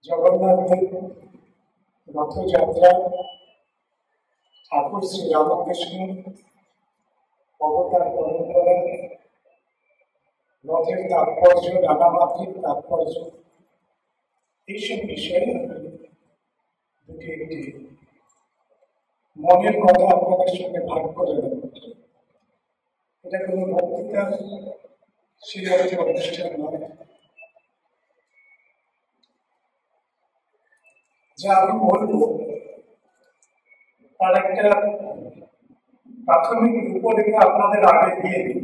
জগন্নাথ দেব রথযাত্রা ঠাকুর শ্রী রামকৃষ্ণ অবতার পরম্পরা, রথের তাৎপর্য, নানামাত্রিক তাৎপর্য, এইসব বিষয়ে দুটি একটি মনের কথা আপনাদের সঙ্গে ভাগ করে দেব। এটা কোনো বক্তৃতার সেই অর্থে অনুষ্ঠান নয়। যা আমি বলবো তার একটা প্রাথমিক রূপরেখা আপনাদের আগে দিয়ে দিই,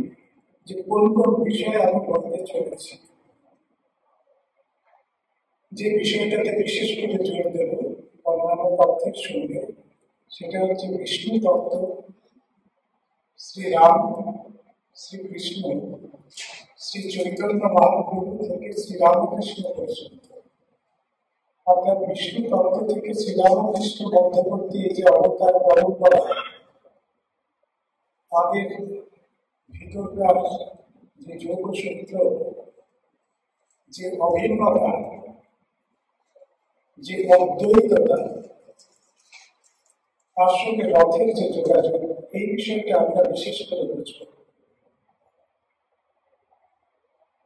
যে কোন কোন বিষয়ে আমি বলতে চলেছি। যে বিষয়টাতে বিশেষ করে জোর দেব অন্যান্য তথ্যের সঙ্গে, সেটা হচ্ছে বিষ্ণু তত্ত্ব, শ্রীরাম, শ্রীকৃষ্ণ, শ্রী চৈতন্য মহাপ্রভু থেকে শ্রীরামকৃষ্ণ পর্যন্ত, অর্থাৎ বিষ্ণু তত্ত্ব থেকে শ্রীরামকৃষ্ণ মধ্যবর্তী এই যে অবতার পরম্পরা, তাদের ভিতরকার যে যোগসূত্র, যে অভিন্নতা, যে অদ্বৈততা, তার সঙ্গে রথের যে যোগাযোগ, এই বিষয়টা আমরা বিশেষ করে বুঝব।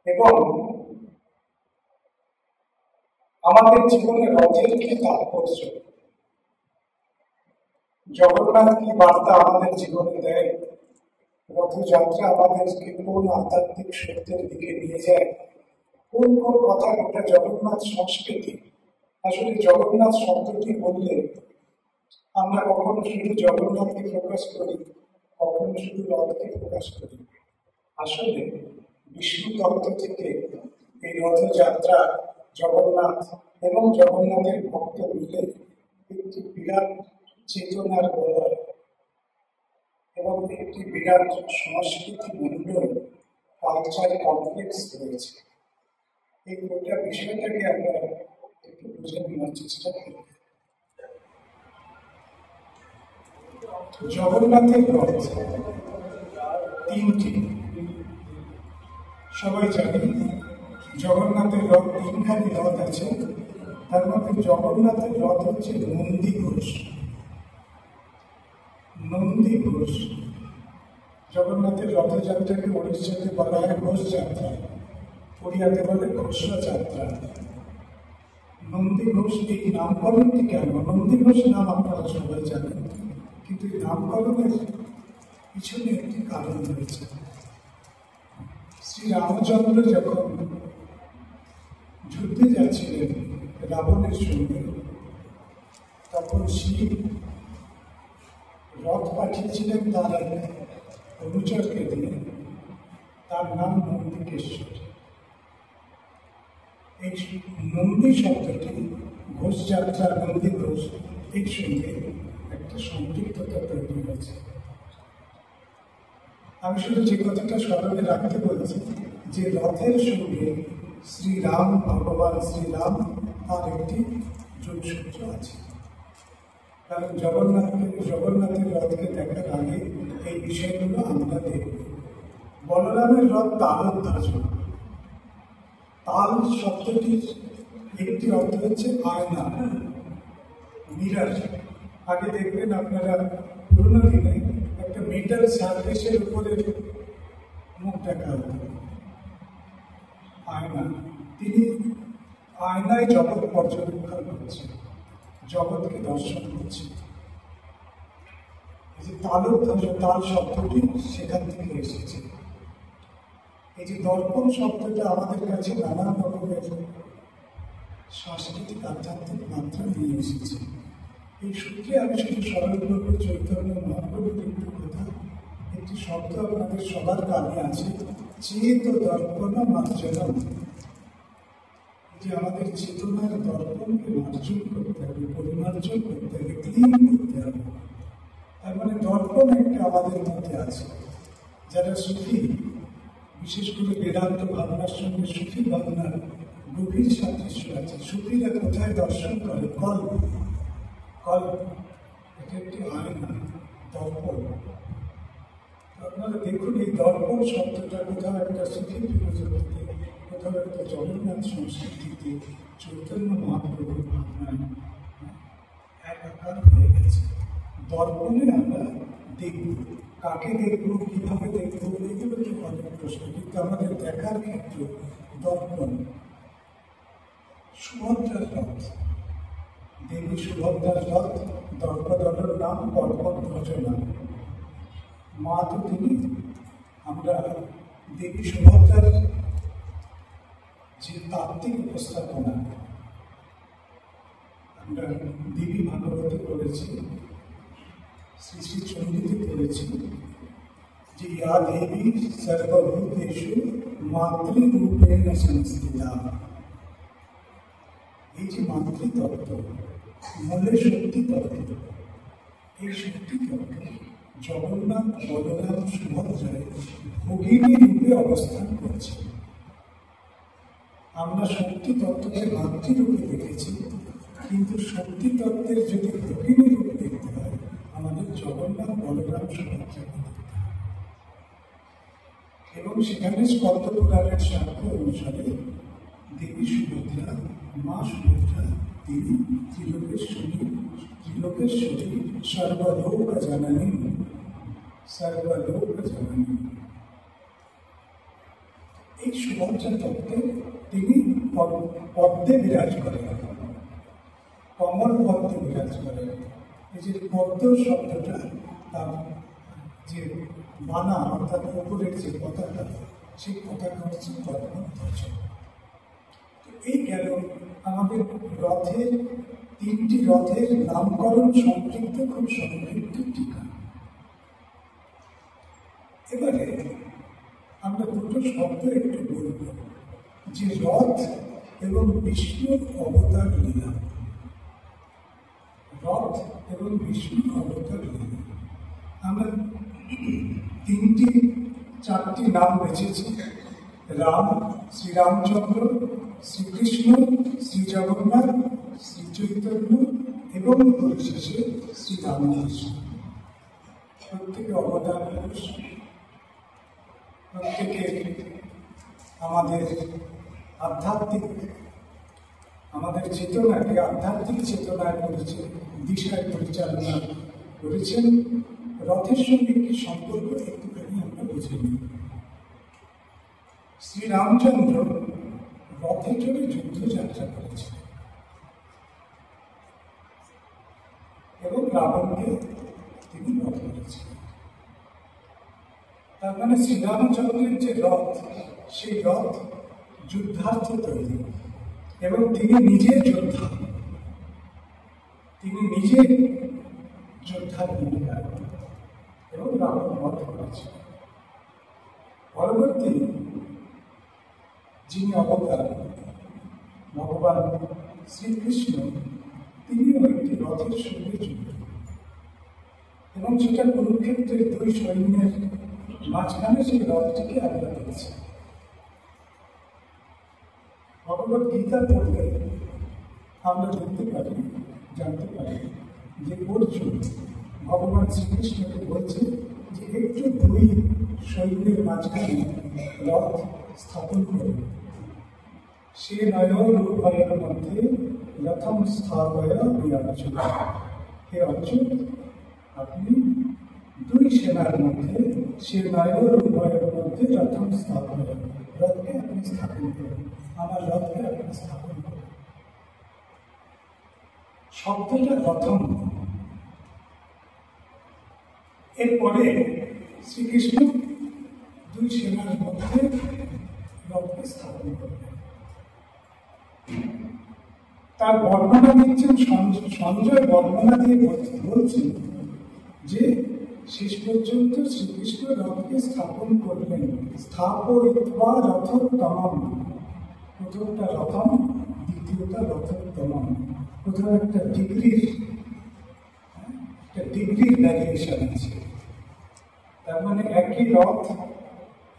এবং আমাদের জীবনে রথের কি তাৎপর্য, জগন্নাথ কি বার্তা আমাদের জীবনে দেয়, রথযাত্রা আমাদেরকে কোন আধ্যাত্মিক সত্যের দিকে নিয়ে যায়, কোন কোন কথা গোটা জগন্নাথ সংস্কৃতি। আসলে জগন্নাথ শব্দটি বললে আমরা কখনো শুধু জগন্নাথকে প্রকাশ করি, কখনো শুধু রথকে প্রকাশ করি। আসলে বিষ্ণু তত্ত্ব থেকে এই রথযাত্রা জগন্নাথ এবং জগন্নাথের ভক্ত মিলে একটি বিরাট চেতনার বলয় এবং একটি বিরাট সংস্কৃতি মন্ডল, কালচার কমপ্লেক্স রয়েছে। এই গোটা বিষয়টাকে আমরা একটু বুঝে নেওয়ার চেষ্টা করি। জগন্নাথের রথ তিনটি, সবাই জানি জগন্নাথের রথ তিনখানি রথ আছে। তার মধ্যে জগন্নাথের রথ হচ্ছে নন্দী ঘোষ। নন্দী ঘোষ জগন্নাথের রথযাত্রাকে ওড়িশাতে বলা হয় ঘোষ যাত্রা, ওড়িয়াতে বলে ঘোষা যাত্রা। নন্দী ঘোষ এই নামকরণটি কেন? নন্দী ঘোষ নাম আপনারা সবাই জানেন, কিন্তু এই নামকরণের পিছনে একটি কারণ রয়েছে। শ্রী রামচন্দ্র যখন যুদ্ধে যাচ্ছিলেন রাবণের সঙ্গে, তখন শিব রথ পাঠিয়েছিলেন তার এক অনুচরকে দিয়ে, তার নাম নন্দিকেশ্বর। এই নন্দী শব্দটি ঘোষ যাত্রা, নন্দী ঘোষ, এর সঙ্গে একটা সম্পৃক্ততা তৈরি হয়েছে। আমি শুধু যে কথাটা স্মরণে রাখতে বলেছি, যে রথের সঙ্গে শ্রীরাম, ভগবান শ্রীরাম, তার একটি যোগসূত্র আছে। কারণ জগন্নাথের রথকে দেখার আগে এই বিষয়গুলো আমরা দেখব। বলরামের রথ তালোধ্বজ। তাল শব্দটির একটি অর্থ হচ্ছে আয়না, মিরার। আগে দেখবেন আপনারা পুরোনো দিনে একটা মিটার সার্ভিসের উপরে মুখ দেখা হতো, আয়না। তিনি আয়নায় জগৎ পর্যবেক্ষণ করছেন, জগৎকে দর্শন করছেন। এই যে তালোধ্বজ, তাল শব্দটি সেখান থেকে এসেছে। এই যে দর্পণ শব্দটা আমাদের কাছে নানান রকমের সাংস্কৃতিক আধ্যাত্মিক মাত্রা নিয়ে এসেছে। এই সূত্রে আমি শুধু স্মরণ করব চৈতন্য মহাপ্রভুর একটি কথা, একটি শব্দ আপনাদের সবার কানে আছে, চেত দর্পণ মার্জনম। যে আমাদের চেতনার দর্পণকে মার্জন করতে হবে, পরিমার্জন করতে হবে, ক্লিন করতে হবে। তার মানে দর্পণ একটা আমাদের মধ্যে আছে। যারা সুফি, বিশেষ করে বেদান্ত ভাবনার সঙ্গে সুফি ভাবনার গভীর সাদৃশ্য আছে। সুফিরা কোথায় দর্শন করে? কল্প। এটা একটি আয়না, দর্পণ। আপনারা দেখুন এই দর্পণ শব্দটা কোথাও একটা সুফি ফিলোসফিতে প্রধানত জগন্নাথ সংস্কৃতিতে চৈতন্য মহাপ্রভুর ভাবনায় একাকার হয়ে গেছে। দর্পণে আমরা দেখব, কাকে দেখব, কিভাবে দেখব, এগুলো তো অনেক প্রশ্ন, কিন্তু আমাদের দেখার ক্ষেত্রে দর্পণ সুভদ্রার রথ, দেবী সুভদ্রার রথ, দর্পদলের নাম দর্পণ ভজনা। মা তো তিনি, আমরা দেবী সুভদ্রার যে তাত্ত্বিক উপস্থাপনা আমরা দেবী ভাগবতে করেছি, শ্রী শ্রী চণ্ডীতে করেছি, যে ইয়া দেবী সর্বভূতেষু মাতৃরূপেণ সংস্থিতা। এই যে মাতৃতত্ত্ব, মূলে শক্তি তত্ত্ব, এই শক্তি তত্ত্ব জগন্নাথ বলরাম সুভদ্রায় ভগিনী রূপে অবস্থান করছে। আমরা শক্তি তত্ত্বকে মাতৃরূপে দেখেছি, কিন্তু শক্তি তত্ত্বের যদি ভগিনী রূপ দেখতে হয়, আমাদের জগন্নাথ বলরাম সুভদ্রাকে দেখতে হয়। এবং সেখানে স্কন্দ পুরাণের সাক্ষ্য অনুসারে দেবী সুভদ্রা, মা সুভদ্রা, তিনি ত্রিলোকেশ্বরী, সর্বলোক জননী, সর্বলোক জননী। এই সুভদ্রা তত্ত্বে তিনি পদ্মে বিরাজ করেন, কমল পদ্মে বিরাজ করেন। এই যে পদ্ম শব্দটা তার যে বানা, অর্থাৎ উপরের যে পতাকা, সেই পতাকা হচ্ছে পদ্মধ্বজ। এই গেল আমাদের রথের, তিনটি রথের নামকরণ সম্পৃক্ত খুব সংক্ষিপ্ত টিকা। এবারে আমরা দুটো শব্দ একটু বলব, যে রথ এবং বিষ্ণুর অবতার লীলা। রথ এবং বিষ্ণুর অবতার লীলা, আমরা চারটি নাম বেছেছি: রাম, শ্রীরামচন্দ্র, শ্রীকৃষ্ণ, শ্রী জগন্নাথ, শ্রী চৈতন্য এবং পরিশেষে শ্রী রামকৃষ্ণ। প্রত্যেকে অবদান পুরুষ, প্রত্যেকে আমাদের আধ্যাত্মিক, আমাদের চেতনাকে আধ্যাত্মিক চেতনায় করেছে, দিশায় পরিচালনা করেছেন। রথের সঙ্গে কি সম্পর্ক একটুখানি আমরা বুঝে নিই। শ্রীরামচন্দ্র রথে চড়ে যুদ্ধযাত্রা করেছিলেন এবং রাবণকে তিনি বধ করেছিলেন। তার মানে শ্রীরামচন্দ্রের যে রথ, সেই রথ যুদ্ধার্থে তৈরি, এবং তিনি নিজে যোদ্ধা, তিনি নিজে যোদ্ধার ভূমিকা এবং রাবণ বধ করেছিলেন। পরবর্তী যিনি অবতার ভগবান শ্রীকৃষ্ণ, তিনিও একটি রথের সঙ্গে যুক্ত, এবং সেটা কুরুক্ষেত্রের দুই সৈন্যের মাঝখানে সেই রথটিকে আমরা দেখছি। ভগবত গীতা পড়লে আমরা দেখতে পারি, জানতে পারি যে অর্জুন ভগবান শ্রীকৃষ্ণকে বলছে যে একটু দুই সৈন্যের মাঝখানে রথ স্থাপন করে, সে নয়োরূপয়ের মধ্যে রথম স্থাপয়া বিরাজত। হে অর্জুন, আপনি দুই সেনার মধ্যে, সে নয়োরূপয়ের মধ্যে রথম স্থাপয়া, রথকে আপনি স্থাপন করেন, আমার রথকে আপনি স্থাপন করেন। শব্দটা রথম। এরপরে শ্রীকৃষ্ণ দুই সেনার মধ্যে রথকে স্থাপন করবেন। তার বর্ণনা দিচ্ছেন সঞ্জয়, বর্ণনা দিয়ে বলছেন যে শেষ পর্যন্ত শ্রীকৃষ্ণ রথকে স্থাপন করলেন। স্থাপয়িত্বা রথোত্তমম, প্রথমটা রথম, দ্বিতীয়টা রথোত্তমম। প্রথম একটা ডিগ্রির ভ্যারিয়েশন আছে। তার মানে একই রথ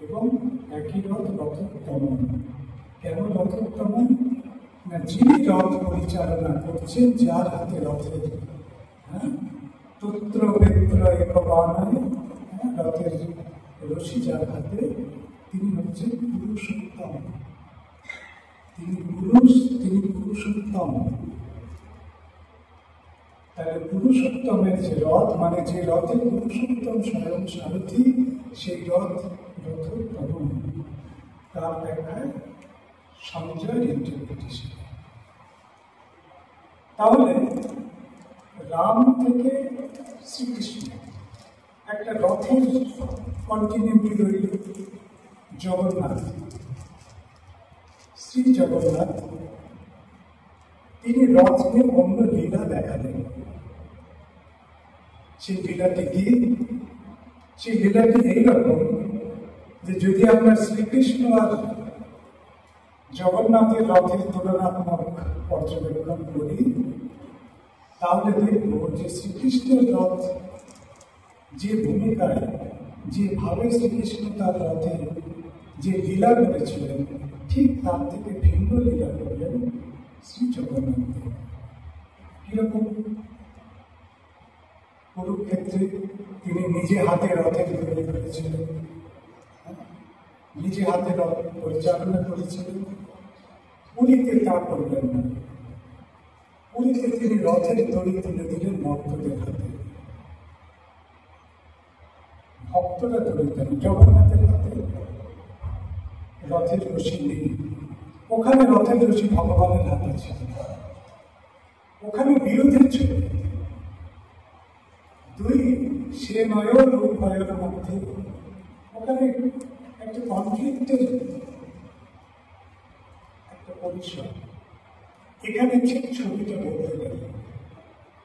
এবং একই রথ রথোত্তমম। কেন রথোত্তমম? না, যিনি রথ পরিচালনা করছেন, যার হাতে রথের তত্র বেত্র একবানায়, রথের রশি যার হাতে, তিনি হচ্ছেন পুরুষোত্তম। তিনি পুরুষ, তিনি পুরুষোত্তম। তাহলে পুরুষোত্তমের যে রথ, মানে যে রথে পুরুষোত্তম স্বয়ং সারথি, সেই রথ রথোত্তম। তার ব্যাখ্যায় সঞ্জয়ের ইন্টারপ্রিটেশন। তাহলে রাম থেকে শ্রীকৃষ্ণ একটা রথের কন্টিনিউটি রইল। জগন্নাথ, শ্রী জগন্নাথ, তিনি রথ নিয়ে অন্য লীলা দেখালেন। সেই লীলাটি কি? সেই লীলাটি এইরকম যে যদি আমরা শ্রীকৃষ্ণ আর জগন্নাথের রথের তুলনাত্মক পর্যবেক্ষণ করি, তাহলে দেখব যে শ্রীকৃষ্ণের রথ যে ভূমিকায়, যেভাবে শ্রীকৃষ্ণ তার রথে যে লীলা করেছিলেন, ঠিক তার থেকে ভিন্ন লীলা করলেন শ্রী জগন্নাথ। কিরকম? কুরুক্ষেত্রে তিনি নিজে হাতে রথের তৈরি করেছিলেন, নিজে হাতে রথ পরিচালনা করেছিলেন। পুরীতে তা করলেন না। পুরীতে তিনি রথের দড়ি তুলে দিলেন ভক্তদের হাতে। ভক্তরা দড়ি দেন, জগন্নাথের হাতে রথের রশি নেই। ওখানে রথের রশি ভগবানের হাতে ছিল। ওখানে বিরোধের ছবি, দুই সে নয় রূপ ভয়ের মধ্যে ওখানে একটা কনফ্লিক্টের একটা পরিসর। এখানে ঠিক ছবিটা বদলে গেল।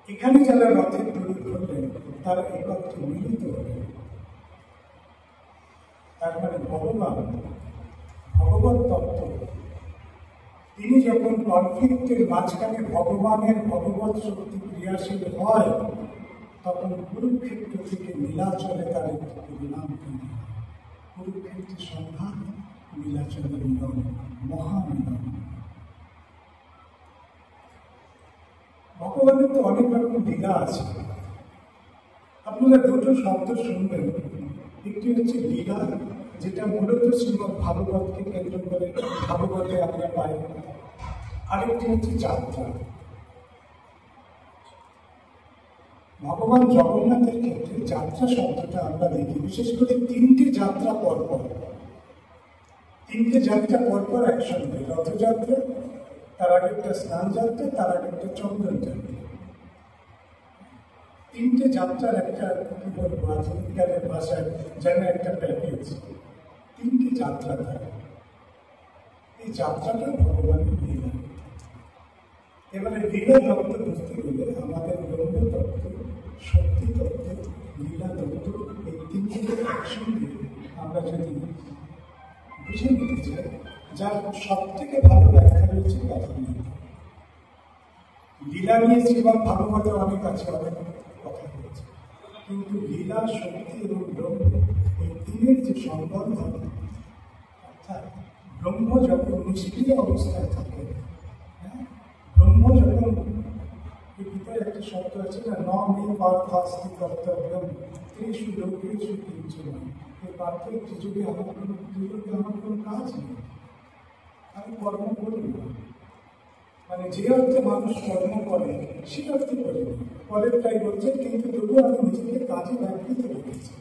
এখানে যারা রথের দড়ি ধরলেন তারা একত্রে মিলিত হলেন। তার মানে ভগবত তত্ত্ব, তিনি যখন কনফ্লিক্টের মাঝখানে ভগবানের ভগবত শক্তি ক্রিয়াশীল হয়, তখন কুরুক্ষেত্র থেকে নীলাচলে তার একটি পরিণাম তৈরি হয়। কুরুক্ষেত্রের সংঘাত, নীলাচলের মিলন, মহামিলন। ভগবানের তো অনেক রকম লীলা আছে। আপনারা দুটো শব্দ শুনবেন, একটি হচ্ছে লীলা, যেটা মূলত শ্রীমদ ভাগবতকে কেন্দ্র করে ভাগবতে আমরা পাই। আরেকটি হচ্ছে যাত্রা। ভগবান জগন্নাথের ক্ষেত্রে যাত্রা শব্দটা আমরা দেখি বিশেষ করে তিনটে যাত্রা পরপর। তিনটে যাত্রা পরপর একসঙ্গে, রথযাত্রা, তার আগে একটা স্নান যাত্রা, তার আগে একটা চন্দন যাত্রা। তিনটে যাত্রার একটা কি বলবো আধুনিকালের ভাষায় যেন একটা প্যাকেজ। তিনটে যাত্রা থাকে। এই যাত্রাটা ভগবানের লীলা। এবারে লীলা তত্ত্ব বুঝতে গেলে আমাদের ব্রহ্ম তত্ত্ব, শক্তি তত্ত্ব, লীলা তত্ত্ব, এই তিনটে একসঙ্গে আমরা যদি বুঝে নিতে চাই, যার সব থেকে ভালো ব্যাখ্যা রয়েছে কথাগুলি। লীলা নিয়ে শ্রীমদ ভাগবতে অনেক আছে, অনেক কথা রয়েছে, কিন্তু লীলা, শক্তি এবং ব্রহ্ম এই তিনের যে সম্বন্ধ, অর্থাৎ ব্রহ্ম যখন নিষ্ক্রিয় অবস্থায় থাকে, ব্রহ্ম যখন ভিতরে একটা শব্দ আছে না, নমে পার্থাস্তি কর্তব্যম ত্রিষু লোকেষু কিঞ্চন। এই পার্থ যুগে আমার কোনো কাজ নেই, আমি কর্ম করি না। মানে যে অর্থে মানুষ কর্ম করে সে অর্থে করে পরেরটাই বলছে, কিন্তু তবুও আমি নিজেকে কাজে ব্যাপৃত রেখেছি।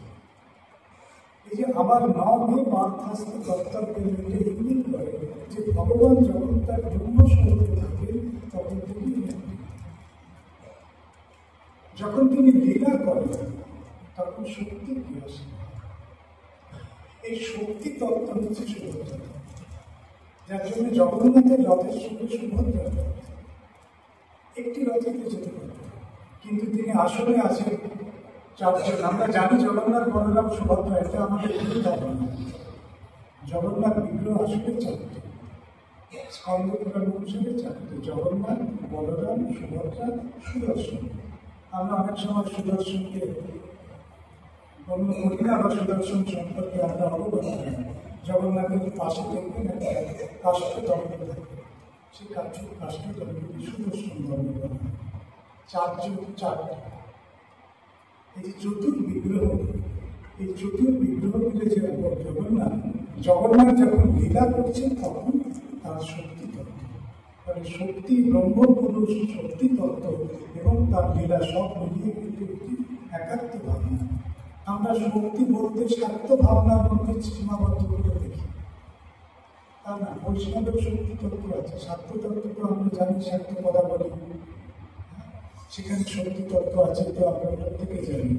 এই যে আমার নমে পার্থাস্তি কর্তব্যম ইঙ্গিত করে যে ভগবান যখন তার ব্রহ্মস্বরূপে থাকেন তখন তিনি, যখন তিনি লীলা করেন তখন শক্তি ক্রিয়াশীল। এই শক্তি তত্ত্ব হচ্ছে সুভদ্রা, যার জন্য জগন্নাথের রথের সঙ্গে সুভদ্রা একটি রথেতে যেতে পারে, কিন্তু তিনি আসলে আছেন চারজন। আমরা জানি জগন্নাথ, বলরাম, সুভদ্রা, এটা আমাদের ভুল ধারণা। জগন্নাথ বিগ্রহ আসলে চারটে, স্কন্দ পুরাণ অনুসারে চারটে: জগন্নাথ, বলরাম, সুভদ্রা, সুদর্শন। আমরা অনেক সময় সুদর্শনকে গণ্য করি না, বা সুদর্শন সম্পর্কে আমরা অবগত না। জগন্নাথের পাশে দেখবেন একটা কাষ্ঠদণ্ড থাকে, সেই কাষ্ঠদণ্ডটি সুদর্শন দণ্ড করা হয়। চারটে। এই যে চতুর্বিগ্রহ, এই চতুর্বিগ্রহ মিলে যে জগন্নাথ যখন লীলা করছেন তখন তার শক্তি মানে শক্তি, ব্রহ্ম পুরুষ, শক্তি তত্ত্ব এবং তার লীলা সব মিলিয়ে কিন্তু একটি একাত্ম ভাবনা। আমরা শক্তি বলতে স্বার্থ ভাবনার মধ্যে সীমাবদ্ধ করে দেখি, তা না। বৈষ্ণবের শক্তি তত্ত্ব আছে, স্বার্থ তত্ত্ব তো আমরা জানি, স্বার্থ কথা বলি, সেখানে শক্তি তত্ত্ব আছে, তো আমরা প্রত্যেকে জানি।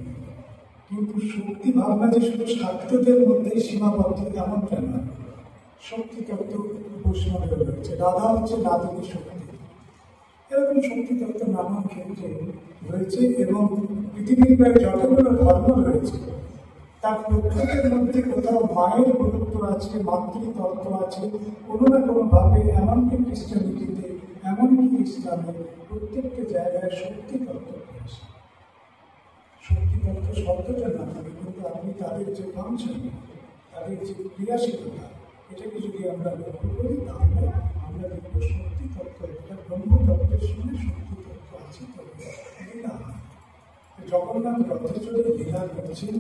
কিন্তু শক্তি ভাবনা যে শুধু স্বার্থদের মধ্যে সীমাবদ্ধ এমনটা না। শক্তি তত্ত্ব বৈষ্ণবের রয়েছে, রাধা হচ্ছে রাধুনী শক্তি, এরকম শক্তি তত্ত্ব নানান ক্ষেত্রে রয়েছে। এবং পৃথিবীর প্রায় যতগুলো ধর্ম রয়েছে তার প্রত্যেকের মধ্যে কোথাও মায়ের গুরুত্ব আছে, মাতৃতত্ত্ব আছে, কোনো না কোনোভাবে। এমনকি খ্রিস্টানিটিতে, এমনকি ইসলামে প্রত্যেকটা জায়গায় শক্তি তত্ত্ব রয়েছে। শক্তি তত্ত্ব শব্দটা না থাকে, কিন্তু আপনি তাদের যে ফাংশন, তাদের যে ক্রিয়াশীলতা, এটাকে যদি আমরা লক্ষ্য করি তাহলে আমরা দেখব শক্তি তত্ত্ব একটা ব্রহ্মতত্ত্বের সঙ্গে শক্তি তত্ত্ব আছে। লীলা, জগন্নাথ রথে চড়ে লীলা করেছেন,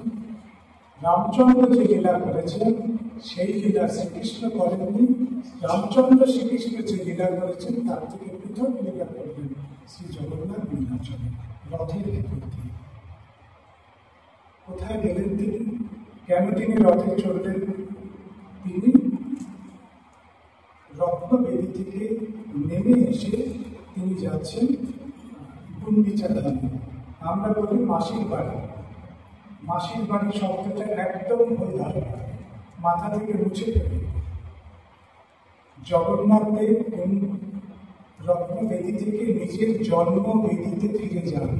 রামচন্দ্র যে লীলা করেছেন সেই লীলা শ্রীকৃষ্ণ করেননি। রামচন্দ্র শ্রীকৃষ্ণ যে লীলা করেছেন তার থেকে পৃথক লীলা করলেন শ্রী জগন্নাথ নীলাচলে রথের ভেতর দিয়ে। কোথায় গেলেন তিনি? কেন তিনি রথে চললেন? তিনি রত্নবেদী থেকে নেমে এসে তিনি যাচ্ছেন গুন্ডিচা ধামে। আমরা বলি মাসির বাড়ি। মাসির বাড়ি শব্দটা একদম ভুল ধারণা, মাথা থেকে মুছে ফেলে। জগন্নাথ দেব রত্নবেদী থেকে নিজের জন্মবেদীতে ফিরে যান,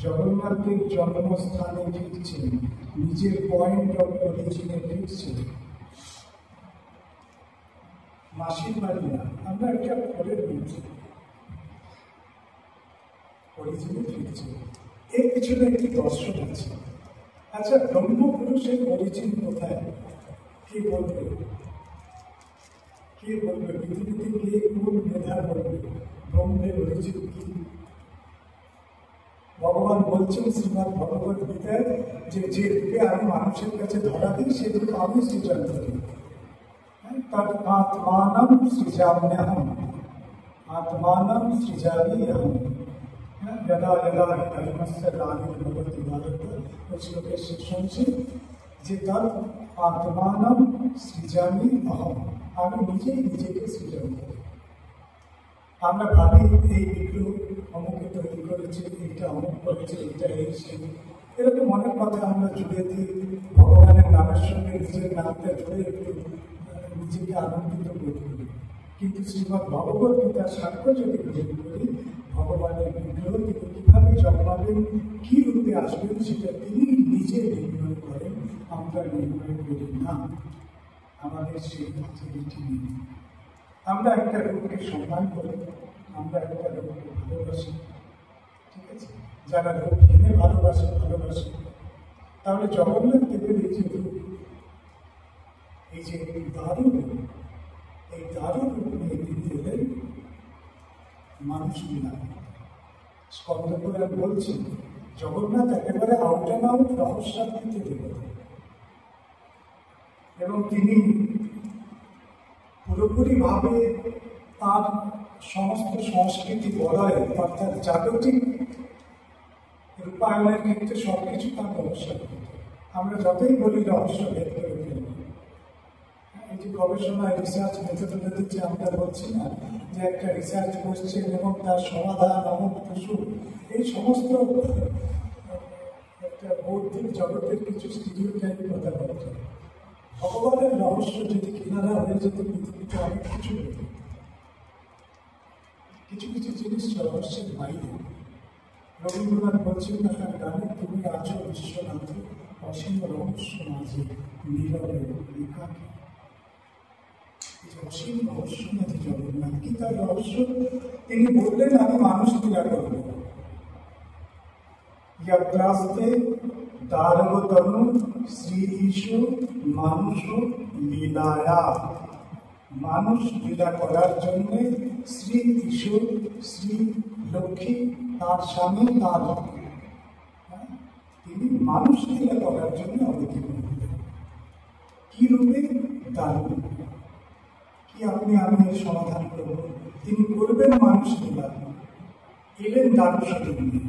জগন্নাথ দেব জন্মস্থানে ফিরছেন, নিজের পয়েন্ট অফ অরিজিনে ফিরছেন। মাসির বাড়ি না, আমরা একটা পরের নিচ্ছি, অরিজিনে ফিরছে। এর পিছনে একটি দর্শন আছে। আচ্ছা, ব্রহ্মপুরুষের অরিজিন কোথায়? কে বলবে? কে বলবে? পৃথিবীতে কে কোন মেধা বলবে ব্রহ্মের অরিজিন কি? ভগবান বলছেন শ্রীমদ্ ভগবত গীতায় যে যে রূপে আমি মানুষের কাছে ধরা দিই সে রূপে আমি সৃজন করি। তার আত্মানম সৃজাম্যহম, আত্মানম সৃজামিহম। যদা যদা ধর্মস্য গ্লানির্ভবতি ভারত, ওই শ্লোকের শেষ হচ্ছে যে তার আত্মানম সৃজামি অহম, আমি নিজেই নিজেকে সৃজন করি। আমরা ভাবি এই বিগ্রহ অমুকে তৈরি করেছে, এইটা অমুক করেছে, এইটা এই সেই, এরকম অনেক কথা আমরা জুড়ে দিই। ভগবানের নামের সঙ্গে নিজের নামটা জুড়ে একটু নিজেকে আনন্দিত বোধ করি। কিন্তু শ্রীমদ্ ভগবত গীতার সাক্ষ্য যদি গ্রহণ করি, ভগবানের বিগ্রহ তিনি কিভাবে জন্মাবেন, কি রূপে আসবেন, সেটা তিনি নিজে নির্ণয় করেন, আমরা নির্ণয় করি না। আমাদের সেই অথরিটি নেই। আমরা একটা রূপকে সম্মান করি, আমরা একটা রূপকে ভালোবাসি, ঠিক আছে? যারা রূপ কিনে ভালোবাসে। তাহলে জগন্নাথ দেবের এই যে রূপ, এই যে দারুণ রূপ, এই দারুণ রূপ নিয়ে তিনি এলেন মানুষ মিলা। স্কন্দপুরাণ বলছেন জগন্নাথ একেবারে আউট অ্যান্ড আউট রহস্যাতীত দেবতা, এবং তিনি পুরোপুরিভাবে তার সমস্ত সংস্কৃতি বলয় অর্থাৎ জাগতিক রূপায়ণের ক্ষেত্রে সবকিছু তার রহস্য। আমরা যতই বলি রহস্য ভেদ করে ফেলব। এই যে গবেষণা রিসার্চ মেথোডোলজি যে আমরা বলছি না, যে একটা রিসার্চ কোশ্চেন এবং তার সমাধান অমুক কিছু, এই সমস্ত একটা বৌদ্ধিক জগতের কিছু স্টিরিওটাইপ কথাবার্তা। ভগবানের রহস্য যদি কিনারা হয়ে যেত পৃথিবীতে অনেক কিছু হতো। কিছু কিছু জিনিস রহস্যের বাইরে। রবীন্দ্রনাথ বলছেন না তার গানে, তুমি আছো বিশ্বনাথ অসীম রহস্য মাঝে নীরবে একাকী। অসীম রহস্য মাঝে জগন্নাথ। কি তার রহস্য? তিনি বললেন আমি মানুষ লীলা করব। ইয়াত্রাস্তে দারবতনু শ্রী ঈশু মানুষ লীলায়া। মানুষ লীলা করার জন্য শ্রী ঈশু, শ্রী লক্ষ্মী, তার স্বামী, তার তিনি মানুষ লীলা করার জন্য অবতীর্ণ হলেন। কি রূপে? দারুণ। কি আপনি আমি এর সমাধান করব? তিনি করবেন মানুষ লীলা, এলেন দারুশরীর নিয়ে।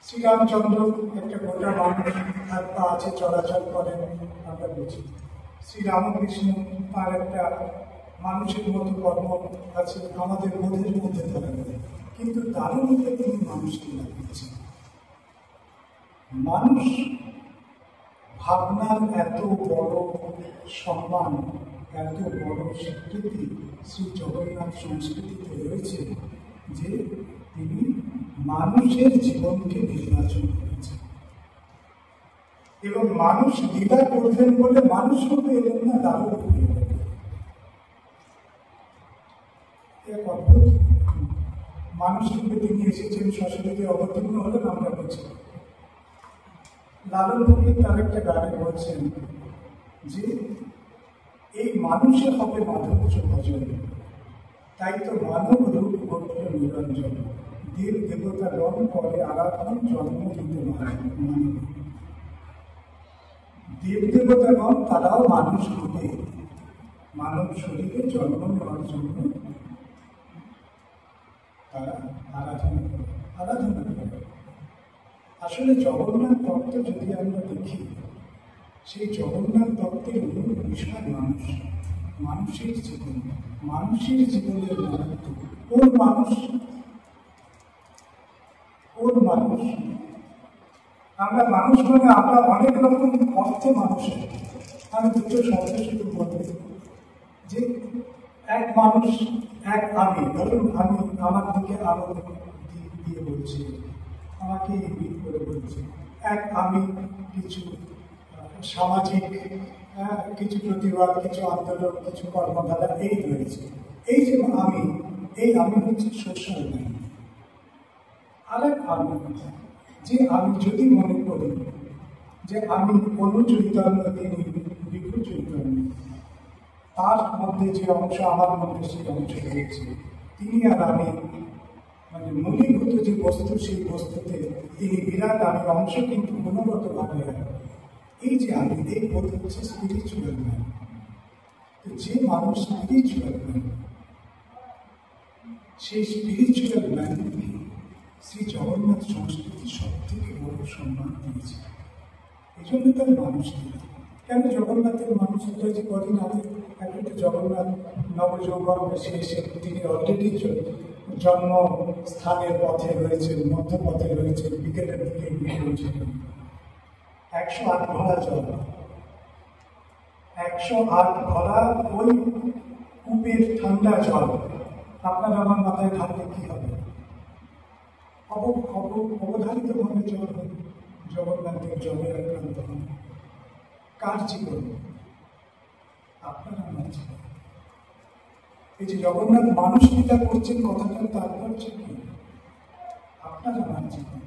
শ্রীরামচন্দ্র একটা গোটা মানুষ, হাত পা আছে, চলাচল করেন, আমরা বুঝি। শ্রীরামকৃষ্ণ তার একটা মানুষের মতো কর্ম আছে, আমাদের বোধের মধ্যে ধরা যায়, কিন্তু তার মধ্যে তিনি মানুষকে লাগিয়েছেন। মানুষ ভাবনার এত বড় সম্মান, এত বড় স্বীকৃতি শ্রী জগন্নাথ সংস্কৃতিতে রয়েছে যে তিনি মানুষের জীবনকে নির্বাচন করেছেন। এবং মানুষ লীলা করবেন বলে মানুষ রূপে এলেন না, দারুণ রূপে এলেন। এক অদ্ভুত মানুষ রূপে তিনি এসেছেন, সশরীরে অবতীর্ণ হলেন, আমরা বলছি। লালন ফকির তার একটা গানে বলছেন যে এই মানুষে হবে মাধুর্য ভজন, তাই তো মানব রূপ গঠন নিরঞ্জন, দেব দেবতা রং করে আরাধন জন্ম দিতে মানে। দেব দেবতাগণ তারাও মানুষ রূপে মানব শরীরে জন্ম নেওয়ার জন্য তারা আরাধনা করে। আসলে জগন্নাথ তত্ত্ব যদি আমরা দেখি, সেই জগন্নাথ তত্ত্বের মূল বিষয় মানুষ, মানুষের জীবন, মানুষের জীবনের মহত্ব। কোন মানুষ? আমরা মানুষ মানে আমরা অনেক রকম অর্থে মানুষের। আমি দুটো শব্দ শুধু বলবো যে এক মানুষ, এক আমি। ধরুন আমি আমার দিকে আলো দিয়ে বলছি, আমাকে ইঙ্গিত করে বলছি। এক আমি কিছু সামাজিক কিছু প্রতিবাদ, কিছু আন্দোলন, কিছু কর্মধারা এই রয়েছে। এই যে আমি, এই আমি হচ্ছে সোশ্যাল ম্যান। আরেক আমি, যে আমি যদি মনে করি যে আমি কোনো চৈতন্য, তিনি বিপুল চৈতন্য, তার মধ্যে যে অংশ আমার মধ্যে সেই অংশ রয়েছে, তিনি আর আমি মানে মূলীভূত যে বস্তু, সেই বস্তুতে তিনি বিরাট আমি অংশ, কিন্তু গুণগতভাবে এই যে আমি, এই বোধ হচ্ছে স্পিরিচুয়াল ম্যান। যে মানুষ স্পিরিচুয়াল ম্যান, সেই স্পিরিচুয়াল ম্যানকে শ্রী জগন্নাথ সংস্কৃতি সব থেকে বড় সম্মান দিয়েছে। এই জন্য তার মানুষ লীলা। কেন জগন্নাথের মানুষ হয়েছে? কদিন আগে একটা জগন্নাথ নবযৌবন এসে তিনি অলরেডি জন্মস্থানের পথে রয়েছেন, মধ্যপথে রয়েছেন, বিকেলের দিকে পৌঁছেন। 108 ঘোড়া জল, 108 ঘোড়া ওই কূপের ঠান্ডা জল আপনার আমার মাথায় ঢাললে কি হবে? অবধারিত ভাবে জল হবে। জগন্নাথের জলে আক্রান্ত হন। কার জীবন? আপনার আমার জীবন। এই যে জগন্নাথ মানুষ লীলা করছেন, কথাটার তাৎপর্য কি? আপনার আমার জীবন।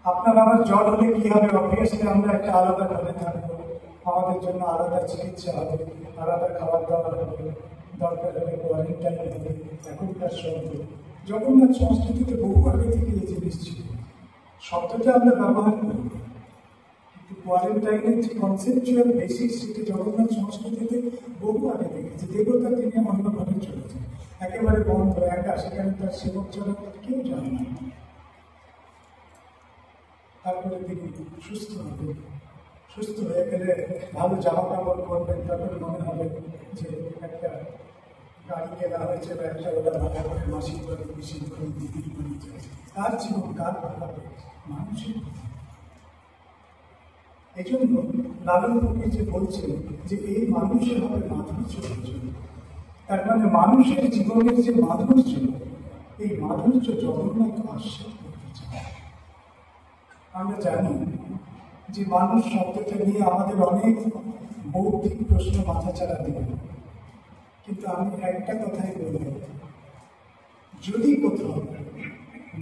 আপনার আমার জল হলে কি হবে? অবভিয়াসলি আমরা একটা আলাদা ঘরে থাকবো, আমাদের জন্য আলাদা চিকিৎসা হবে, আলাদা খাবার দাবার হবে, দরকার হলে কোয়ারেন্টাইন হবে। এখনকার শব্দ জগন্নাথ সংস্কৃতিতে বহু আগে থেকে এই জিনিস ছিল। শব্দটা আমরা ব্যবহার করি, কিন্তু কোয়ারেন্টাইনের যে কনসেপচুয়াল বেসিস, সেটা জগন্নাথ সংস্কৃতিতে বহু আগে দেখেছে। দেবতা তিনি অন্যভাবে চলেছেন, একেবারে বন্ধ একা, সেখানে তার সেবক ছাড়া কেউ জানে না। তারপরে তিনি সুস্থ হবেন, সুস্থ হয়ে গেলে ভালো জামা কাপড় করবেন, তারপরে মনে হবে যে একটা গাড়ি কেনা হয়েছে বা একটা ওরা ভাড়া করে মাসিক করে, পিসির করে, দিদির করে যায়। তার জীবন কার ভালো মানুষের। এই জন্য লালন ফকির যে বলছেন যে এই মানুষের হবে মাধুর্য ভজন, তার মানে মানুষের জীবনের যে মাধুর্য, এই মাধুর্য জগন্নাথ আশ্বাস করতে চায়। আমরা জানি যে মানুষ শব্দটা নিয়ে আমাদের অনেক বৌদ্ধিক প্রশ্ন মাথাচাড়া দিবে, কিন্তু আমি একটা কথাই বলব, যদি কোথাও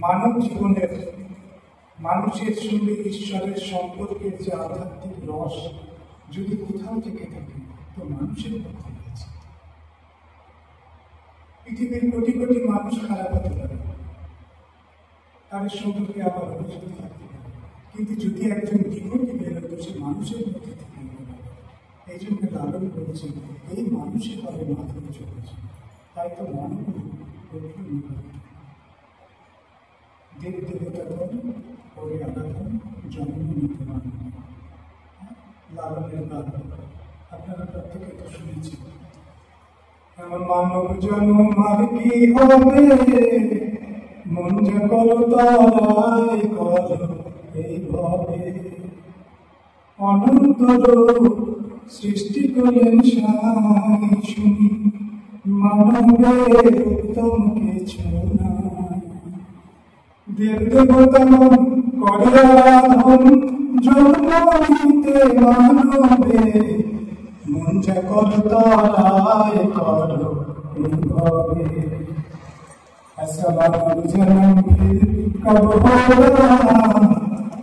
মানব জীবনের, মানুষের সঙ্গে ঈশ্বরের সম্পর্কের যে আধ্যাত্মিক রস যদি কোথাও থেকে থাকে, তো মানুষের মধ্যে আছে। পৃথিবীর কোটি কোটি মানুষ খারাপ হতে পারে, তাদের সম্পর্কে আমার অভিযোগ থাকতে পারে, কিন্তু যদি একজন ডিভোটি বেরোয়, তো সে মানুষের মধ্যে থেকে এই জন্য লালন বলছে এই মানুষের ভাবে মাধব চলেছে, তাই তো মানব দেব দেবতাগণ পরে আরাধন জন্ম নিতে মানব। লালনের গান আপনারা প্রত্যেকে তো শুনেছেন। মানব জন্ম আর কি হবে, মন যে করো তারাই কর এইভাবে। অনন্তর সৃষ্টি করলেন সাই শুনি, মানবের উত্তম কিছু নাই। দেব দেবতাগণ করে আরাধন জন্ম নিতে মানবে, মন যে করো তারাই কর এইভাবে। ऐसा मानव जन्म फिर कब होगा,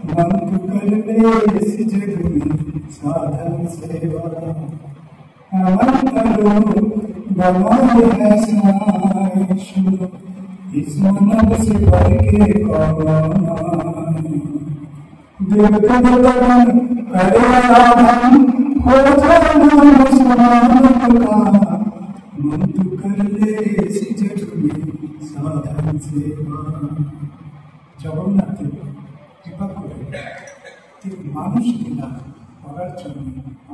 मन कर ले इस जग में साधन सेवा। मन करो बनाए ऐसा ईश्वर, इस मानव से भर के कौन आए। देव देवतागण करे आराधन हो जाना मुसलमान का, मन कर ले इस जग में সাধন সেবা। জগন্নাথের কৃপা করে তিনি মানুষ লীলা করার জন্য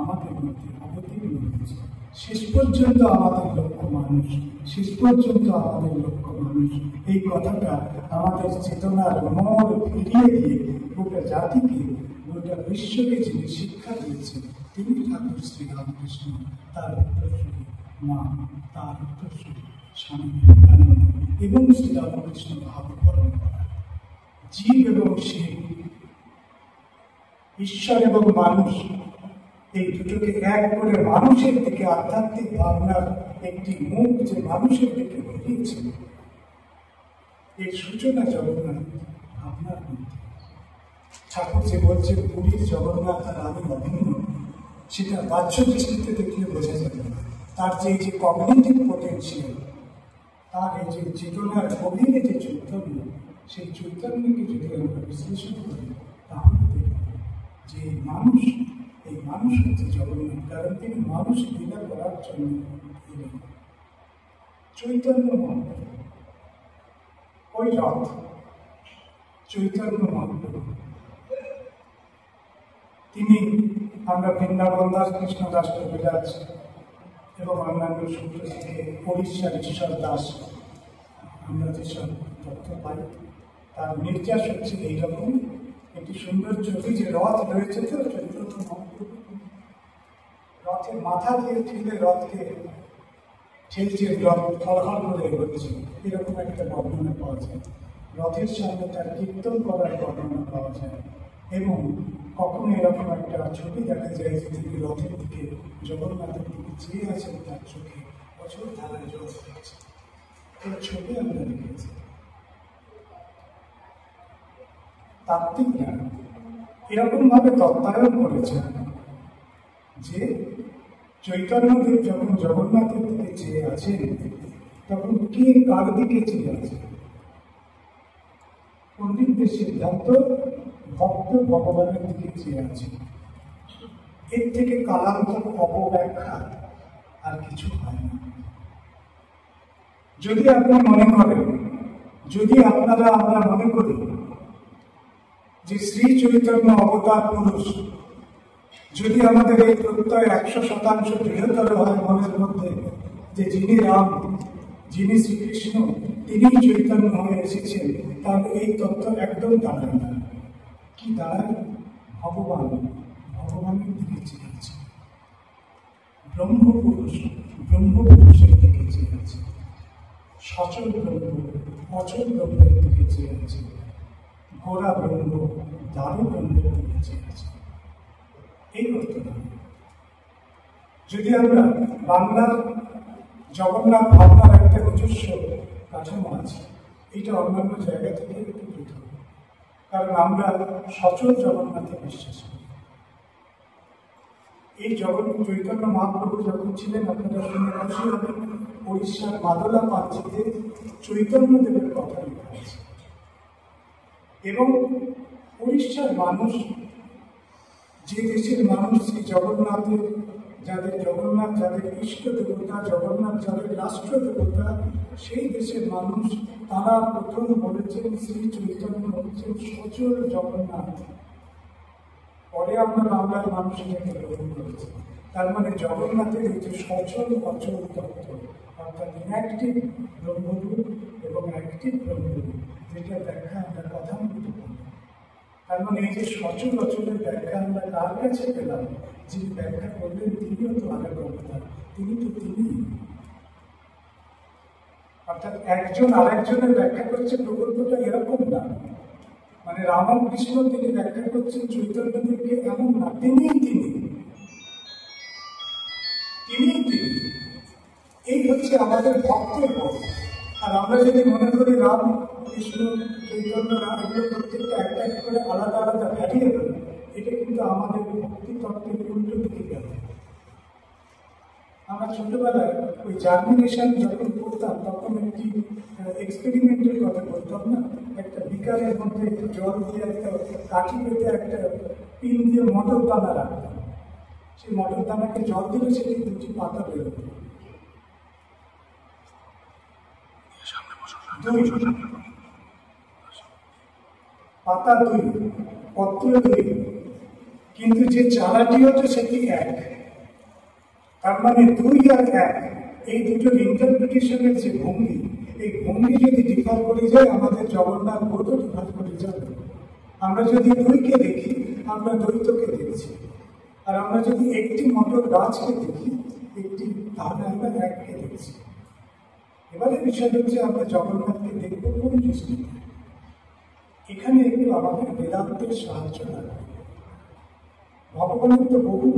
আমাদের মধ্যে অবতীর্ণ হয়েছে। শেষ পর্যন্ত আমাদের লক্ষ্য মানুষ, শেষ পর্যন্ত আমাদের লক্ষ্য মানুষ। এই কথাটা আমাদের চেতনার মোড় ফিরিয়ে দিয়ে গোটা জাতিকে, গোটা বিশ্বকে যিনি শিক্ষা দিয়েছেন তিনি ঠাকুর শ্রীরামকৃষ্ণ, তার উত্তরসূরি মা, তার উত্তরসূরি স্বামী বিবেকানন্দ এবং শ্রীরামকৃষ্ণ ভাব পরম্পরা। জীব এবং শিব, ঈশ্বর এবং মানুষ, এই দুটোকে এক করে মানুষের দিকে আধ্যাত্মিক ভাবনার একটি মুখ যে মানুষের দিকে ঘুরিয়েছে, এর সূচনা জগন্নাথ ভাবনার মধ্যে। ঠাকুর যে বলছেন পুরীর জগন্নাথ আর আমি অভিন্ন, সেটা বাহ্য দৃষ্টিতে দেখলে বোঝা যাবে না। তার যে এই যে কগনিটিভ পোটেনশিয়াল, তার এই যে চেতনার গভীরে যে চৈতন্য, সেই চৈতন্যকে যদি আমরা বিশ্লেষণ করি তাহলে দেখব যে মানুষ, এই মানুষ হচ্ছে জগন্নাথ। কারণ তিনি মানুষ লীলা করার জন্য এলেন। চৈতন্য মহাপ্রভু, ওই রথ চৈতন্য মহাপ্রভু, তিনি আমরা বৃন্দাবন দাস, কৃষ্ণ দাস কবিরাজ এবং অন্যান্য সূত্র থেকে উড়িষ্যার ঈশ্বর দাস আমরা যেসব তথ্য পাই, তার নির্যাস হচ্ছে এইরকম একটি সুন্দর ছবি যে রথ রয়েছে, তো চৈতন্য মহাপ্রভু রথের মাথা দিয়ে ঠেলে রথকে ঠেলছে, রথ থরহর করে এগোচ্ছে, এরকম একটা বর্ণনা পাওয়া যায়। রথের সামনে তার কীর্তন করার বর্ণনা পাওয়া যায় এবং কখনো এরকম একটা ছবি দেখা যায় যে তিনি রথের দিকে, জগন্নাথের দিকে চেয়ে আছেন, তার চোখে বছর ধারায় জল পড়ছে। এই ছবি আমরা দেখেছি। তাত্ত্বিকরা এরকম ভাবে তত্ত্বায়ন করেছেন যে চৈতন্যদেব যখন জগন্নাথের দিকে চেয়ে আছেন, তখন কে কার দিকে চেয়ে আছে? পণ্ডিতদের সিদ্ধান্ত ভক্ত ভগবানের দিকে চেয়ে আছে। এর থেকে কালান্তর অপব্যাখ্যা আর কিছু হয় না। যদি আপনি মনে করেন, যদি আমরা মনে করি যে শ্রী চৈতন্য অবতার পুরুষ, যদি আমাদের এই প্রত্যয় 100% দৃঢ়তর হয় মনের মধ্যে যে যিনি রাম, যিনি শ্রীকৃষ্ণ, তিনি চৈতন্য হয়ে এসেছেন, তাহলে এই তত্ত্ব একদম দাঁড়ায় না। কি দাঁড়ায়? ভগবানের দিকে চেয়ে আছে। ব্রহ্মপুরুষের দিকে চেয়ে আছে। সচল ব্রহ্ম, অচল ব্রহ্মের দিকে চেয়ে আছে। গোড়া ব্রহ্ম, দারু ব্রহ্মের দিকে চেয়ে আছে। এই অর্থটা যদি আমরা বাংলার জগন্নাথ ভাবনার একটা নিজস্ব কাঠামো আছে, এটা অন্যান্য জায়গা থেকে একটু পৃথক। কারণ আমরা সচল জগন্নাথে বিশ্বাস করি। এই চৈতন্য মহাপ্রভু যখন ছিলেন, আপনারা শুনে খুশি হবেন, উড়িষ্যার মাদলা পাঞ্চিতে চৈতন্যদেবের কথা লেখা আছে। এবং উড়িষ্যার মানুষ, যে দেশের মানুষ শ্রী জগন্নাথের যাদের জগন্নাথ যাদের ইষ্ট দেবতা, জগন্নাথ যাদের রাষ্ট্র দেবতা, সেই দেশের মানুষ তারা প্রথম বলেছেন শ্রী চৈতন্য হচ্ছেন সচল জগন্নাথ। পরে আমরা বাংলার মানুষ এটাকে গ্রহণ করেছি। তার মানে জগন্নাথের এই যে সচল অচল তত্ত্ব, অর্থাৎ ইনঅ্যাক্টিভ ব্রহ্মরূপ এবং অ্যাক্টিভ ব্রহ্মরূপ, যেটা ব্যাখ্যা আমরা কথা বলতে পারি। তার মানে এই যে সচল অচলের ব্যাখ্যা আমরা কার কাছে পেলাম? যিনি ব্যাখ্যা করলেন তিনিও তো আরেক অবতার, তিনি তো তিনি। অর্থাৎ একজন আরেকজনের ব্যাখ্যা করছে প্রকল্পটা এরকম না, মানে রামকৃষ্ণ তিনি ব্যাখ্যা করছেন চৈতন্যদেবকে এমন না, তিনিই তিনি। এই হচ্ছে আমাদের ভক্তের বোধ। আর আমরা যদি মনে করি রাম কৃষ্ণ চৈতন্য এগুলো প্রত্যেকটা একটা একটা করে আলাদা আলাদা ভ্যারিয়েবল, এটা কিন্তু আমাদের ভক্তি তত্ত্বের উল্টো দিকে গেল। আমরা ছোটবেলায় ওই জার্মিনেশন যখন করতাম তখন একটি এক্সপেরিমেন্টের কথা বলতাম না, একটা বিকারের মধ্যে একটু জল দিয়ে একটা কাঠি পেতে একটা পিন দিয়ে মটর দানা রাখতাম। সেই মটর দানাকে জল দিলে সেটি দুটি পাতা বেরোত। পাতা দুই, পত্র দুই, কিন্তু যে চারাটি হতো সেটি এক। তার মানে দুই আর এক, এই দুটোর ইন্টারপ্রিটেশনের যে ভঙ্গি, এই ভঙ্গি যদি ডিফার করে যায় আমাদের জগন্নাথ বোধও ডিফার করে যাবে। আমরা যদি দুইকে দেখি আমরা দ্বৈতকে দেখছি, আর আমরা যদি একটি মটর গাছকে দেখি তাহলে আমরা এককে দেখছি। এবারে বিষয় হচ্ছে আমরা জগন্নাথকে দেখবো কোন দৃষ্টিতে। এখানে একটু আমাদের বেদান্তের সাহায্য লাগবে। ভগবানের তো বহু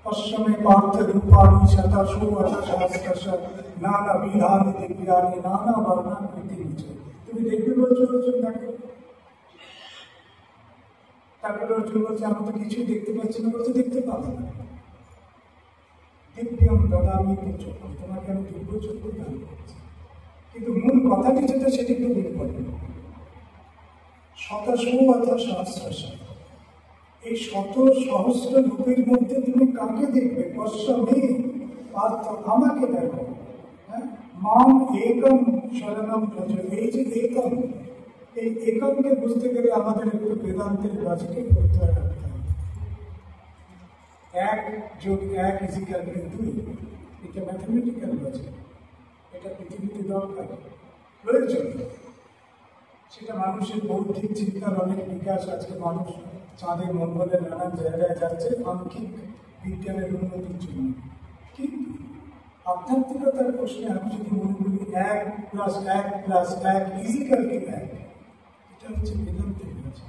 পশ্চিমে পার্থ রূপানি শতাশো অষ্টাশস্ত্রশ নানা বিধানি দিব্যানি নানা বর্ণাকৃতি নিচে। তুমি দেখবে বলছো অর্জুন দেখো, তারপরে অর্জুন বলছে আমি তো কিছুই দেখতে পাচ্ছি না, বলছে দেখতে পাবো না। দিব্যম দদামি তো চক্ষু, তোমাকে আমি দিব্য চক্ষু দান করছি। কিন্তু মূল কথাটি যেটা সেটি একটু ইম্পর্টেন্ট। শতাশো অথবা সহস্রশ, এই শত সহস্র রূপের মধ্যে তুমি কাকে দেখবে? পশ্চিমে পার্থ, আমাকে দেখো। হ্যাঁ, মাম একম শরণম ব্রজ, এই যে একম, এই একমকে বুঝতে গেলে আমাদের একটু বেদান্তের লজিকে প্রত্যয় রাখতে হবে। এক যোগ এক ইজিক্যাল দুই, এটা ম্যাথমেটিক্যাল লজিক, এটা পৃথিবীতে দরকার, প্রয়োজন। সেটা মানুষের বৌদ্ধিক চিন্তার অনেক বিকাশ। আজকে মানুষ চাঁদে মঙ্গলে নানান জায়গায় যাচ্ছে আঙ্কিক বিজ্ঞানের উন্নতির জন্য, কিন্তু আধ্যাত্মিকতার প্রশ্নে আমি যদি মনে করি 1+1+1 ইজিক্যাল টু 1, এটা হচ্ছে বেদান্তের কাছে।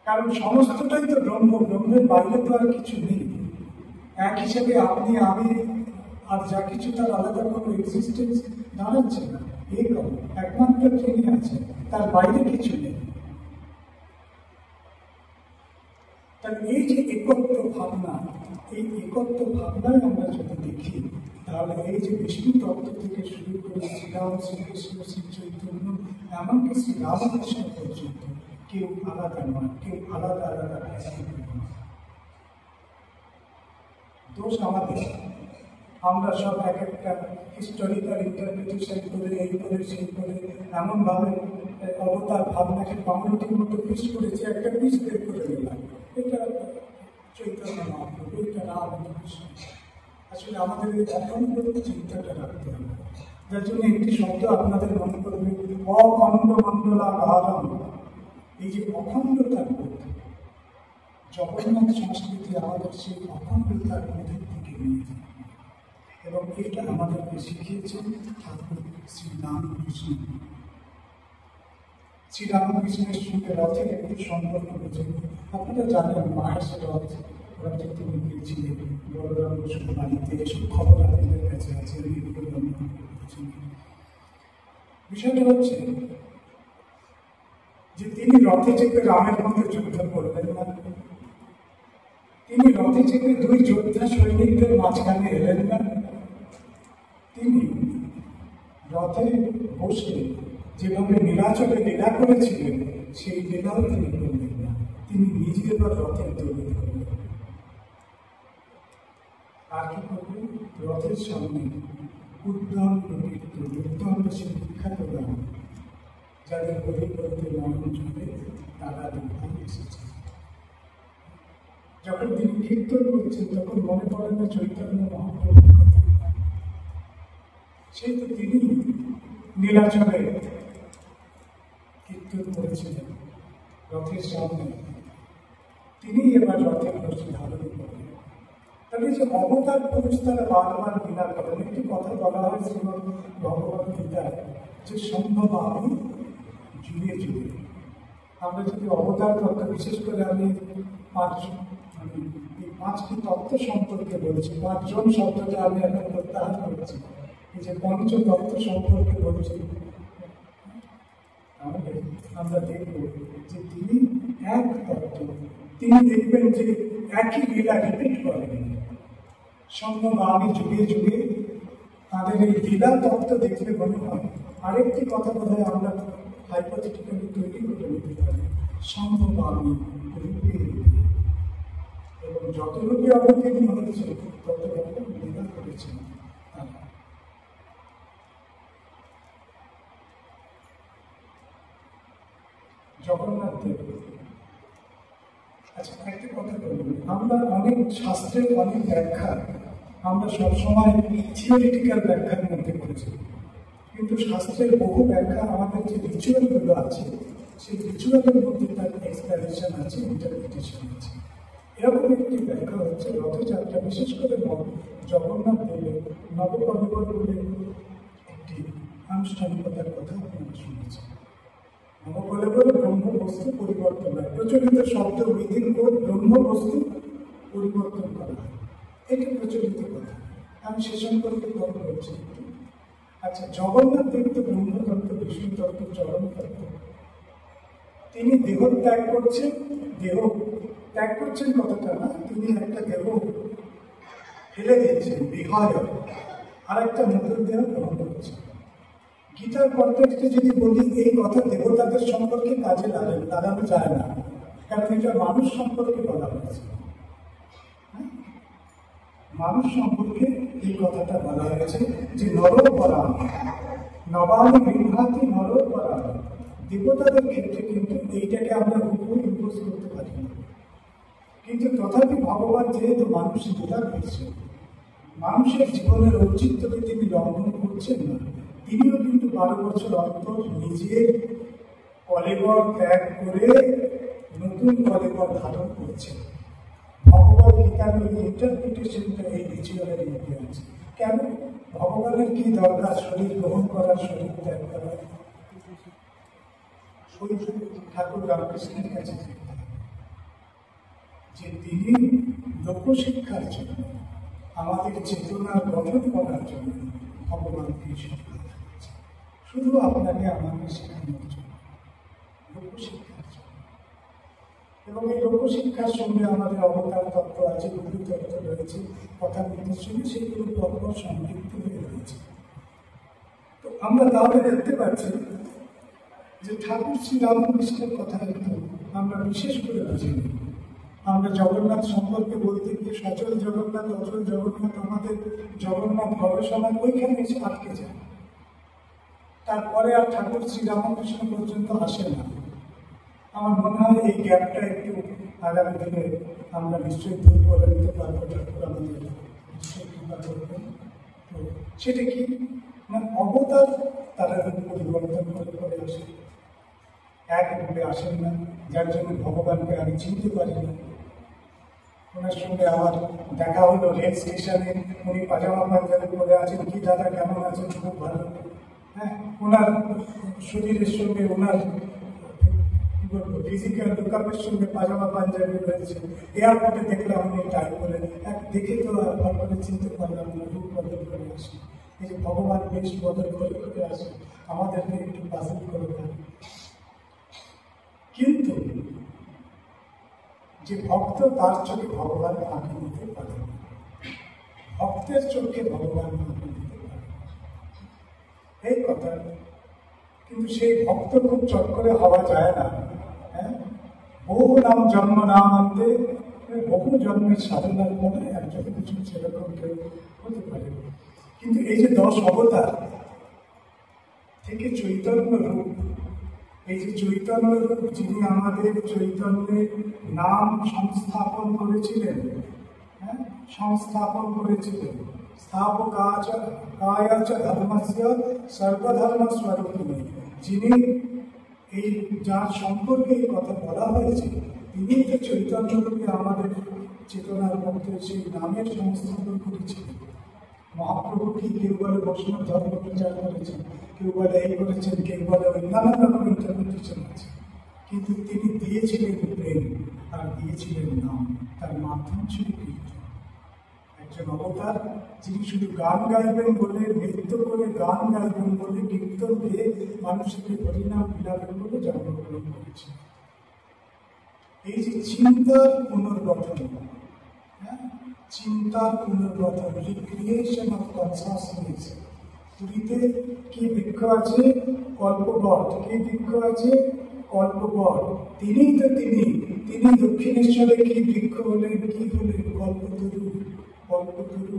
কারণ সমস্তটাই তো ব্রহ্ম, ব্রহ্মের বাইরে তো আর কিছু নেই। এক হিসেবে আপনি আমি আর যা কিছু তার আলাদা কোনো এক্সিস্টেন্স দাঁড়াচ্ছে না। একম, একমাত্র তিনি আছে, তার বাইরে কিছু নেই। তাহলে এই যে একত্ব ভাবনা, এই একত্ব ভাবনায় আমরা যদি দেখি তাহলে এই যে বিষ্ণু তত্ত্ব থেকে শুরু করে শ্রীরাম, শ্রীকৃষ্ণ, শ্রী চৈতন্য, এমনকি শ্রী রামকৃষ্ণ পর্যন্ত কেউ আলাদা নয়, কেউ আলাদা আলাদা দোষ আমাদের। আমরা সব এক একটা হিস্টোরিক্যাল ইন্টারপ্রিটেশন করে এই করে সেই করে এমনভাবে অবতার ভাবনাকে কমিউনিটির মতো পিস করেছে, একটা পিস বের করে দিলাম, এটা চৈতন্য মহাপ্রভু, এটা রামকৃষ্ণ। আসলে আমাদের এই অখণ্ড চিন্তাটা রাখতে হবে। যার জন্য একটি শব্দ আপনাদের মনে করবে, অখণ্ড মণ্ডলাকারম। এই যে অখণ্ডতার বোধ, জগন্নাথ সংস্কৃতি আমাদের সেই অখণ্ডতার বোধের দিকে নিয়ে যায়, এবং এটা আমাদেরকে শিখিয়েছেন ঠাকুর শ্রীরামকৃষ্ণ। শ্রীরামকৃষ্ণের সঙ্গে রথের একটি সম্পর্ক রয়েছে। আপনারা জানেন মাহেশ রথে তিনি গিয়েছিলেন বলরাম বসুর বাড়িতে, এসব খবর আপনাদের কাছে আছে। বিষয়টা হচ্ছে যে তিনি রথে চেপে রামের মধ্যে যুদ্ধ করলেন না, তিনি রথে চেপে দুই যোদ্ধা সৈনিকদের মাঝখানে এলেন না, তিনি রথে বসে যেভাবে নীলাচলে লীলা করেছিলেন সেই লীলাও তিনি করলেন না, তিনি নিজে এবার রথের দৌড়ে ধরলেন। আর কি করবে? রথের সামনে উদ্দণ্ড কীর্তন, উদ্দণ্ড সে বিখ্যাত গান, যাদের গরিব গরিবে নয়ন জুড়ে তারা দুঃখ এসেছে। যখন তিনি কীর্তন করছেন তখন মনে পড়ে না চৈতন্য মহাপ্রভুর কথা। সেই তো তিনি নীলাচলে কীর্তন করেছিলেন রথের সামনে, তিনি এবার রথের রশি ধারণ করেন। তাহলে যে অবতার পুরুষ তারা বারবার লীলা করেন। একটি কথা বলা হয় শ্রীমদ্ ভগবত গীতায় যে সম্ভব আমি জুড়ে জুড়ে। আমরা যদি অবতার তত্ত্ব, বিশেষ করে আমি এই 5টি তত্ত্ব সম্পর্কে বলছি, 5 জন শব্দটা আমি এখন প্রত্যাহার করছি, এই যে পঞ্চতত্ত্ব সম্পর্কে বলছি, তাহলে আমরা দেখব যে তিনি এক তত্ত্ব, তিনি দেখবেন যে একই লীলা রিপিট করেন। সম্ভব আমি যুগে যুগে তাদের এই লীলা তত্ত্ব দেখলে মনে হয় আরেকটি কথা বোধ হয় আমরা হাইপোথেটিক্যালি তৈরি করে নিতে পারি, সম্ভব আমি রূপে রূপে। এবং যত রূপে অবতীর্ণ হয়েছে তত রকম লীলা করেছেন তারা। জগন্নাথ দেব, আচ্ছা একটা কথা বলবো, আমরা অনেক শাস্ত্রের অনেক ব্যাখ্যা আমরা সবসময় থিওরিটিক্যাল ব্যাখ্যার মধ্যে করেছি, কিন্তু শাস্ত্রের বহু ব্যাখ্যা আমাদের যে রিচুয়ালগুলো আছে সেই রিচুয়ালের মধ্যে তার এক্সপ্লেনেশন আছে, ইন্টারপ্রিটেশন আছে। এরকম একটি ব্যাখ্যা হচ্ছে রথযাত্রা, বিশেষ করে জগন্নাথ দেবের নবকলেবর বলে একটি আনুষ্ঠানিকতার কথা আপনারা শুনেছেন। নবকলেবর ব্রহ্মবস্তু পরিবর্তন হয়, প্রচলিত শব্দ উইদিন কোড ব্রহ্মবস্তু পরিবর্তন করা হয়, এটা প্রচলিত কথা। আমি সে সম্পর্কে কথা বলছি। আচ্ছা, জগন্নাথ দেব তো ব্রহ্মতত্ত্ব, বিষ্ণু তত্ত্ব, চরম তত্ত্ব। তিনি দেহ ত্যাগ করছেন, দেহ ত্যাগ করছেন কতটা না, তিনি একটা দেহ ফেলে দিয়েছেন বিহায়, আর একটা নতুন দেহ গ্রহণ করছেন। গীতার কনটেক্সটে যদি বলি এই কথা দেবতাদের সম্পর্কে কাজে লাগানো যায় না, কারণ এটা মানুষ সম্পর্কে বলা হয়েছে। মানুষ সম্পর্কে এই কথাটা বলা হয়েছে যে নরপরাম, নবানি বিভাতি নরপরাম। দেবতাদের ক্ষেত্রে কিন্তু এইটাকে আমরা হুবহু ইম্পোজ করতে পারি না, কিন্তু তথাপি ভগবান যেহেতু মানুষ লীলা করছে, মানুষের জীবনের ঔচিত্যকে তিনি লঙ্ঘন করছেন না, তিনিও কিন্তু 12 বছর অন্তর নিজের কলেবর ত্যাগ করে নতুন কলেবর ধারণ করছেন। ভগবত গীতার ওই ইন্টারপ্রিটেশনটা এই রিচুয়ালের মধ্যে আছে। কেন? ভগবানের কি দরকার শরীর গ্রহণ করার, শরীর ত্যাগ করার? ঠাকুর রামকৃষ্ণের কাছে যে তিনি লোকশিক্ষার জন্য, আমাদের চেতনার গঠন করার জন্য ভগবানকে শিক্ষা দিয়েছে, শুধু আপনাকে আমাকে শেখানোর জন্য, লোকশিক্ষার জন্য। এবং এই লোকশিক্ষার সঙ্গে আমাদের অবতার তত্ত্ব আছে, গুরু তত্ত্ব রয়েছে, কথা বলতে সঙ্গে সেইগুলো তত্ত্ব সংযুক্ত হয়ে রয়েছে। তো আমরা তাহলে দেখতে পাচ্ছি যে ঠাকুর শ্রী রামকৃষ্ণের কথা কিন্তু আমরা বিশেষ করে বুঝিনি। আমরা জগন্নাথ সম্পর্কে বলতে গিয়ে সচল জগন্নাথ, অচল জগন্নাথ, আমাদের জগন্নাথ গবেষণা ওইখানে এসে আটকে যায়, তারপরে আর ঠাকুর শ্রী রামকৃষ্ণ পর্যন্ত আসে না। আমার মনে হয় এই গ্যাপটা একটু আগামী দিনে আমরা নিশ্চয়ই দূর করে নিতে পারবো, ঠাকুর আমাদের নিশ্চয়ই কৃপা করবেন। তো সেটা কি না, অবতার তারা পরিবর্তন করে করে আসে, এক রূপে আসেন না, যার জন্য ভগবানকে আমি চিনতে পারি না। ওনার সঙ্গে আমার দেখা হলো রেল স্টেশনে, উনি পাজামা পাঞ্জাবি পরে আছেন, কি দাদা কেমন আছেন, খুব ভালো। হ্যাঁ, ওনার শরীরের সঙ্গে, ওনার ফিজিক্যাল লুকআপের সঙ্গে পাজামা পাঞ্জাবি রয়েছে। এয়ারপোর্টে দেখলাম উনি টাই করে, দেখে তো আর ভালো করে চিনতে পারলাম না, রূপ বদল করে আসে। এই যে ভগবান বেশ বদল করে করে আসে, আমাদেরকে একটু পাজল করে দেয়। কিন্তু যে ভক্ত, তার চোখে ভগবান আঁকি নিতে পারে, ভক্তের চোখে ভগবান আঁকি নিতে পারে, এই কথা। কিন্তু সেই ভক্ত খুব চট করে হওয়া যায় না। হ্যাঁ, বহু নাম জন্ম নাম আনতে বহু জন্মের সাধনার পরে একজন কিছু সেরকম কেউ হতে পারে। কিন্তু এই যে 10 অবতার থেকে চৈতন্য রূপ, এই যে চৈতন্য রূপ যিনি আমাদের চৈতন্যের নাম সংস্থাপন করেছিলেন, সংস্থাপন করেছিলেন, স্থাপকাচ ধর্মস্য সর্বধর্ম স্বরূপিণী, যিনি এই যার সম্পর্কে এই কথা বলা হয়েছে তিনি তো চৈতন্য রূপে আমাদের চেতনার মধ্যে সেই নামের সংস্থাপন করেছিলেন। মহাপ্রভু কি কেউ বলে বৈষ্ণব ধর্ম প্রচার করেছেন, কেউ বলে এই করেছেন, কেউ বলে ওই, নানান রকম ইন্টারপ্রিটেশন আছে, কিন্তু তিনি দিয়েছিলেন প্রেম আর দিয়েছিলেন নাম, তার মাধ্যম ছিল কীর্তন। একজন অবতার যিনি শুধু গান গাইবেন বলে, নৃত্য করে গান গাইবেন বলে, কীর্তন দিয়ে মানুষকে হরিনাম বিলাবেন বলে জন্মগ্রহণ করেছেন। এই যে চিন্তার পুনর্গঠন, চিন্তার পুনর্গঠন, রিক্রিয়েশন অফ কনসাসনেস। পুরীতে কি বৃক্ষ আছে? কল্পবট। কি বৃক্ষ আছে? কল্পবট। তিনিই তো তিনি দক্ষিণেশ্বরে কি বৃক্ষ হলেন? কি হলেন? কল্পতরু। কল্পতরু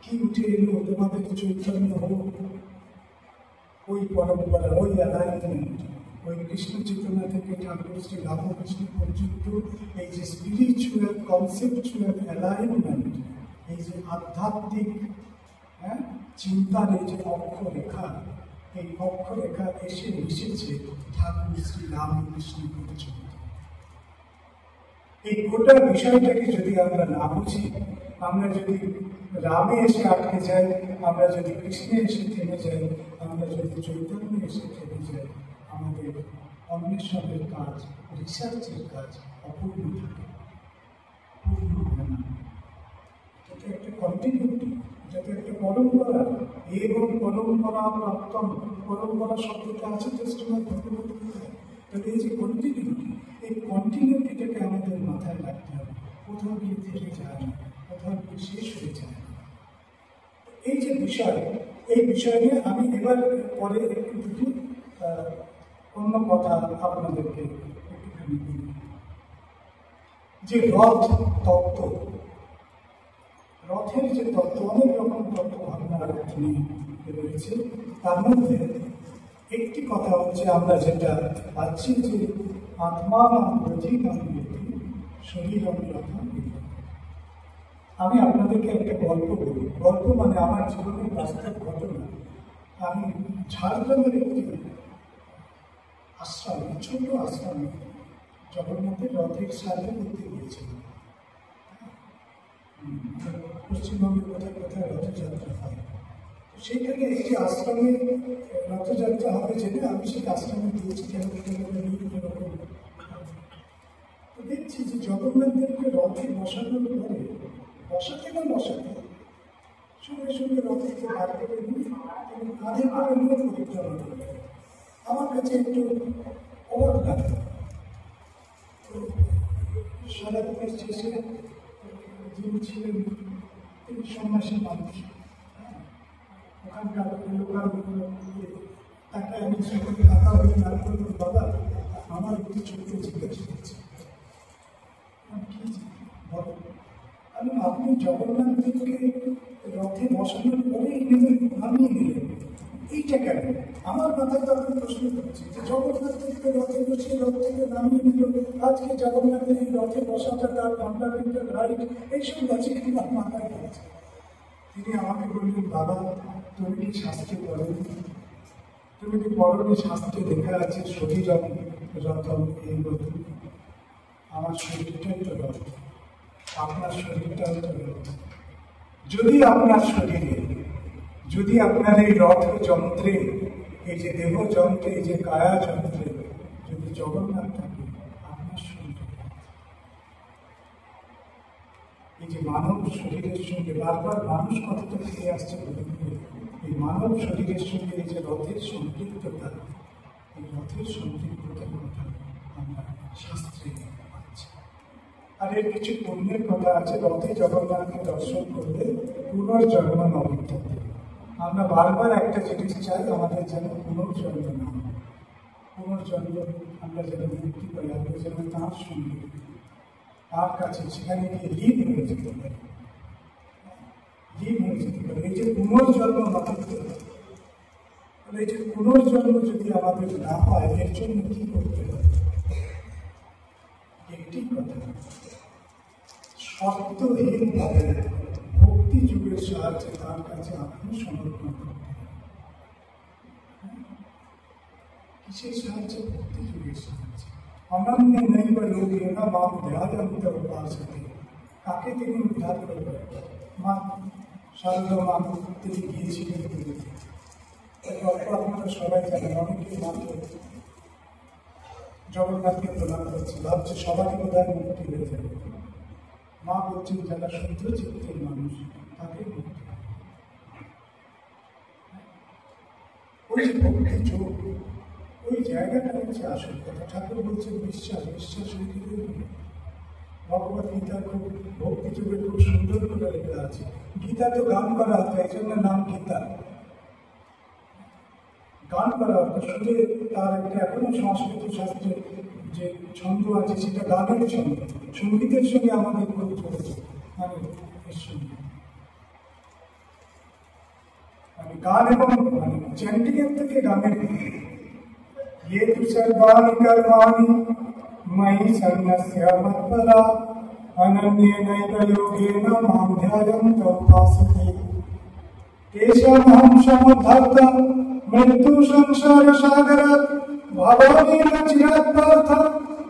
কি উঠে এলো? তোমাদের চৈতন্য হোক, ওই পরম্পরা, ওই অ্যালাইনমেন্ট, ওই কৃষ্ণ চেতনা থেকে ঠাকুর শ্রী রামকৃষ্ণ পর্যন্ত এই যে স্পিরিচুয়াল কনসেপচুয়াল অ্যালাইনমেন্ট, এই যে আধ্যাত্মিক চিন্তার এই যে অক্ষরেখা, এই অক্ষরেখা এসে মিশেছে ঠাকুর শ্রী রামকৃষ্ণ পর্যন্ত। এই গোটা বিষয়টাকে যদি আমরা না বুঝি, আমরা যদি রামে এসে আটকে যাই, আমরা যদি কৃষ্ণে এসে থেমে যাই, আমরা যদি চৈতন্য এসে থেমে যাই, আমাদের অন্বেষণের কাজ, রিসার্চের কাজ অপূর্ণ থাকে, পূর্ণ হবে না। এটা তো একটা কন্টিনিউটি, এটা তো একটা পরম্পরা। এবং পরম্পরা প্রাপ্তম, পরম্পরা শব্দটা আছে টেস্টমেন্ট ভগবত গীতায়। তাহলে এই যে কন্টিনিউটি, এই কন্টিনিউটিটাকে আমাদের মাথায় রাখতে হবে। কোথাও গিয়ে থেমে যায় না, কোথাও গিয়ে শেষ হয়ে যায় না। এই যে বিষয়, এই বিষয় নিয়ে আমি এবার পরে একটু দুটি অন্য কথা আপনাদেরকে একটুখানি বলি। যে রথ তত্ত্ব, রথের যে তত্ত্ব, অনেক রকম তত্ত্ব ভাবনার নিয়ে রয়েছে। তার মধ্যে একটি কথা হচ্ছে আমরা যেটা পাচ্ছি যে আত্মা নাম রথি নাম ব্যক্তি শরীর রথা। আমি আপনাদেরকে একটা গল্প বলি। গল্প মানে আমার জীবনের বাস্তব ঘটনা। আমি ঝাড়গ্রামের একটি আশ্রমে, ছোট আশ্রমে জগন্নাথের রথের সাথে করতে গিয়েছিলাম। পশ্চিমবঙ্গের কোথায় কোথায় রথযাত্রা হয়, সেখানে একটি আশ্রমে রথযাত্রা হবে জেনে আমি সেই আশ্রমে দিয়েছি। দেখছি যে জগন্নাথ দেবকে রথে বসানোর পরে বসাতে না বসাতে সঙ্গে সঙ্গে রথ থেকে বার করে নিয়ে তিনি কাঁধে করে নিয়ে পরিক্রমা করে। আমার কাছে একটু অবাক লাগে। তো সারাদিনের শেষে যিনি ছিলেন তিনি সন্ন্যাসী মানুষ, ওখানকার লোকাল তাকে আমি সেখানে দেখা হয়ে না করলাম, বাবা আমার একটু ছোট্ট জিজ্ঞাসা করছে, কি বলো? আমি আপনি জগন্নাথ দেবকে রথে বসানোর পরেই নামিয়ে নিলেন, এইটা কেন? আমার মাথায় তো আপনি প্রশ্ন করছি যে জগন্নাথ দেবকে রথে বসিয়ে রথ থেকে নামিয়ে নিল, আজকে জগন্নাথের এই রথে বসাটা তার ফান্ডামেন্টাল রাইট, এইসব লজিক আমার মাথায় রয়েছে। তিনি আমাকে বললেন, বাবা তুমি কি শাস্ত্রে পড়নি? তুমি কি পড়নি? শাস্ত্রে লেখা আছে শরীরম রথম এই রথ। আমার শরীরটাই তো রথ, আপনার শরীরটাও তো রথ। যদি আপনার শরীরে, যদি আপনার এই রথ যন্ত্রে, এই যে দেহ যন্ত্রে, এই যে কায়া যন্ত্রে যদি জগন্নাথ থাকে, আপনার শরীর, এই যে মানব শরীরের সঙ্গে বারবার মানুষ কথাটা ফিরে আসছে, এই মানব শরীরের সঙ্গে এই যে রথের সম্পৃক্ততা, এই রথের সম্পৃক্ততার কথা আমরা শাস্ত্রে পাচ্ছি। আর এর কিছু পুণ্যের কথা আছে। রথে জগন্নাথকে দর্শন করলে পুনর্জন্ম নবীন। আমরা বারবার একটা জিনিস চাই, আমাদের যেন পুনর্জন্ম না হয়, পুনর্জন্ম আমরা যেন মুক্তি পাই, আমরা যেন তাঁর সঙ্গে তার কাছে সেখানে গিয়ে লীন হয়ে যেতে পারে, লীন হয়ে যেতে পারে। এই যে পুনর্জন্ম মাথাতে এই যে পুনর্জন্ম যদি আমাদের না পায়, এর জন্য কি করতে হবে? একটি কথা, শর্তহীন ভাবে ভক্তি যুগের সাহায্যে তার কাছে আত্মসমর্পণ করতে হবে। কিসের সাহায্যে? ভক্তি যুগের সাহায্যে। অনন্য নেই বা লোকে না মাম দেহাদান্তর উপাসতে। কাকে তিনি উদ্ধার করবেন? মা শারদা মা তিনি গিয়েছিলেন পুরীতে। গল্প আপনারা সবাই জানেন, অনেকে মাত্র জগন্নাথকে প্রদান করছে, ভাবছে সবারই বোধহয় মুক্তি হয়ে যাবে। মা বলছেন যারা শুদ্ধ চিত্তের মানুষ তাকে মুক্তি। ওই যে ভক্তি যোগ, ওই জায়গাটা হচ্ছে আসল কথা। ঠাকুর বলছেন বিশ্বাস, বিশ্বাস রেখে ভগবত গীতার খুব ভক্তি যুগের খুব সুন্দর করে লেখা আছে। গীতা তো গান করা হতো, এই জন্য নাম গীতা। গান করা হতো, শুধু তার একটা এখনো সংস্কৃত শাস্ত্রে যে ছন্দ আছে সেটা গানের ছন্দ, সঙ্গীতের সঙ্গে আমাদের খুব চলেছে, মানে এর সঙ্গে মানে গান এবং মানে চ্যান্টিংয়ের থেকে গানের ये तु सर्वाणि कर्माणि मयि सन्न्यस्य मत्परा अनन्येनैव योगेन मां ध्यायन्त उपासते तेषामहं समुद्धर्ता मृत्यु संसारसागरात् भवामि न चिरात् पार्थ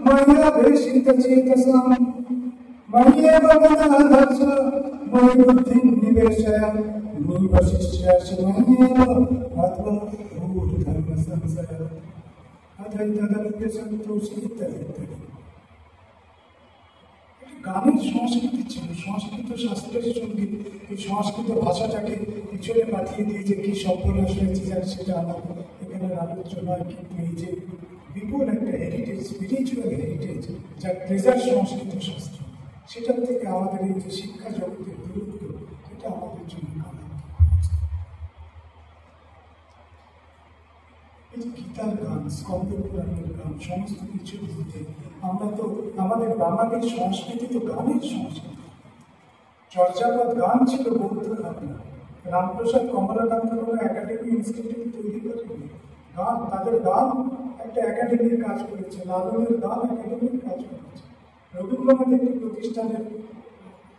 मय्यावेशितचेतसाम् मय्येव मनः धत्स मयि बुद्धिं निवेशय निवसिष्यसि मय्येव अथवा भूर्धर्मसंशयः গানের সংস্কৃতি ছিল, সংস্কৃত শাস্ত্রের সঙ্গীত। এই সংস্কৃত ভাষাটাকে পিছনে পাঠিয়ে দিয়ে যে কি সর্বনাশ হয়েছে সেটা আমার এখানে আলোচনা নয়, কিন্তু এই যে বিপুল একটা হেরিটেজ, স্পিরিচুয়াল হেরিটেজ, যা ট্রেজার সংস্কৃত শাস্ত্র, সেটার থেকে আমাদের এই যে শিক্ষা জগতের দূরত্ব, এটা আমাদের জন্য গীতার গান, স্কন্দ পুরাণের গান, সমস্ত কিছু দিতে আমরা তো আমাদের বাঙালির সংস্কৃতি তো গানের সংস্কৃতি। চর্যাপদ গান ছিল বৌদ্ধ ঘটনা। রামপ্রসাদ কমলাকান্ত কোনো একাডেমি ইনস্টিটিউট তৈরি করেনি, গান তাদের গান একটা একাডেমির কাজ করেছে, লালনের গান একাডেমির কাজ করেছে। রবীন্দ্রনাথ একটি প্রতিষ্ঠানের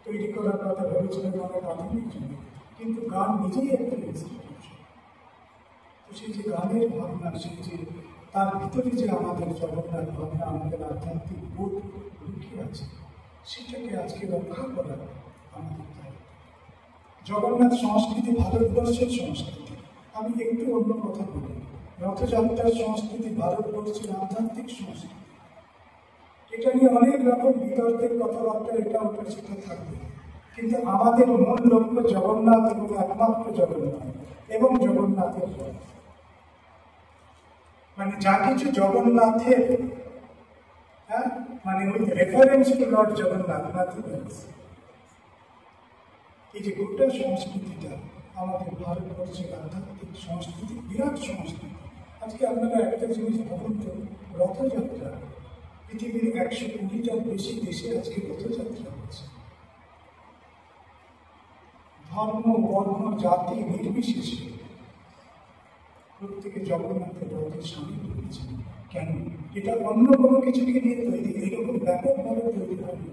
তৈরি করার কথা ভেবেছিলেন অনেক আধুনিক যুগে, কিন্তু গান নিজেই একটা ইনস্টিটিউট। সেই যে গানের ভাবনা, সেই যে তার ভিতরে যে আমাদের জগন্নাথ ভাবনা, আমাদের আধ্যাত্মিক বোধ লুকিয়ে আছে, সেটাকে আজকে রক্ষা করা আমাদের দায়িত্ব। জগন্নাথ সংস্কৃতি ভারতবর্ষের সংস্কৃতি। আমি একটু অন্য কথা বলি, রথযাত্রার সংস্কৃতি ভারতবর্ষের আধ্যাত্মিক সংস্কৃতি। এটা নিয়ে অনেক রকম বিতর্কের কথাবার্তা এটা ওটা সেটা থাকবে, কিন্তু আমাদের মূল লক্ষ্য জগন্নাথ এবং একমাত্র জগন্নাথ এবং জগন্নাথের রথ। মানে যা কিছু জগন্নাথের, হ্যাঁ, মানে with reference to Lord Jagannath, nothing else. এই যে গোটা সংস্কৃতিটা আমাদের ভারতবর্ষের আধ্যাত্মিক সংস্কৃতি, বিরাট সংস্কৃতি। আজকে আপনারা একটা জিনিস ভাবুন তো, রথযাত্রা পৃথিবীর 120টার বেশি দেশে আজকে রথযাত্রা হচ্ছে। ধর্ম, বর্ণ, জাতি নির্বিশেষে প্রত্যেকে জগন্নাথের রথের সামিল হয়েছে। কেন? এটা অন্য কোনো কিছুকে নিয়ে তৈরি, এরকম ব্যাপকভাবে তৈরি হয়নি।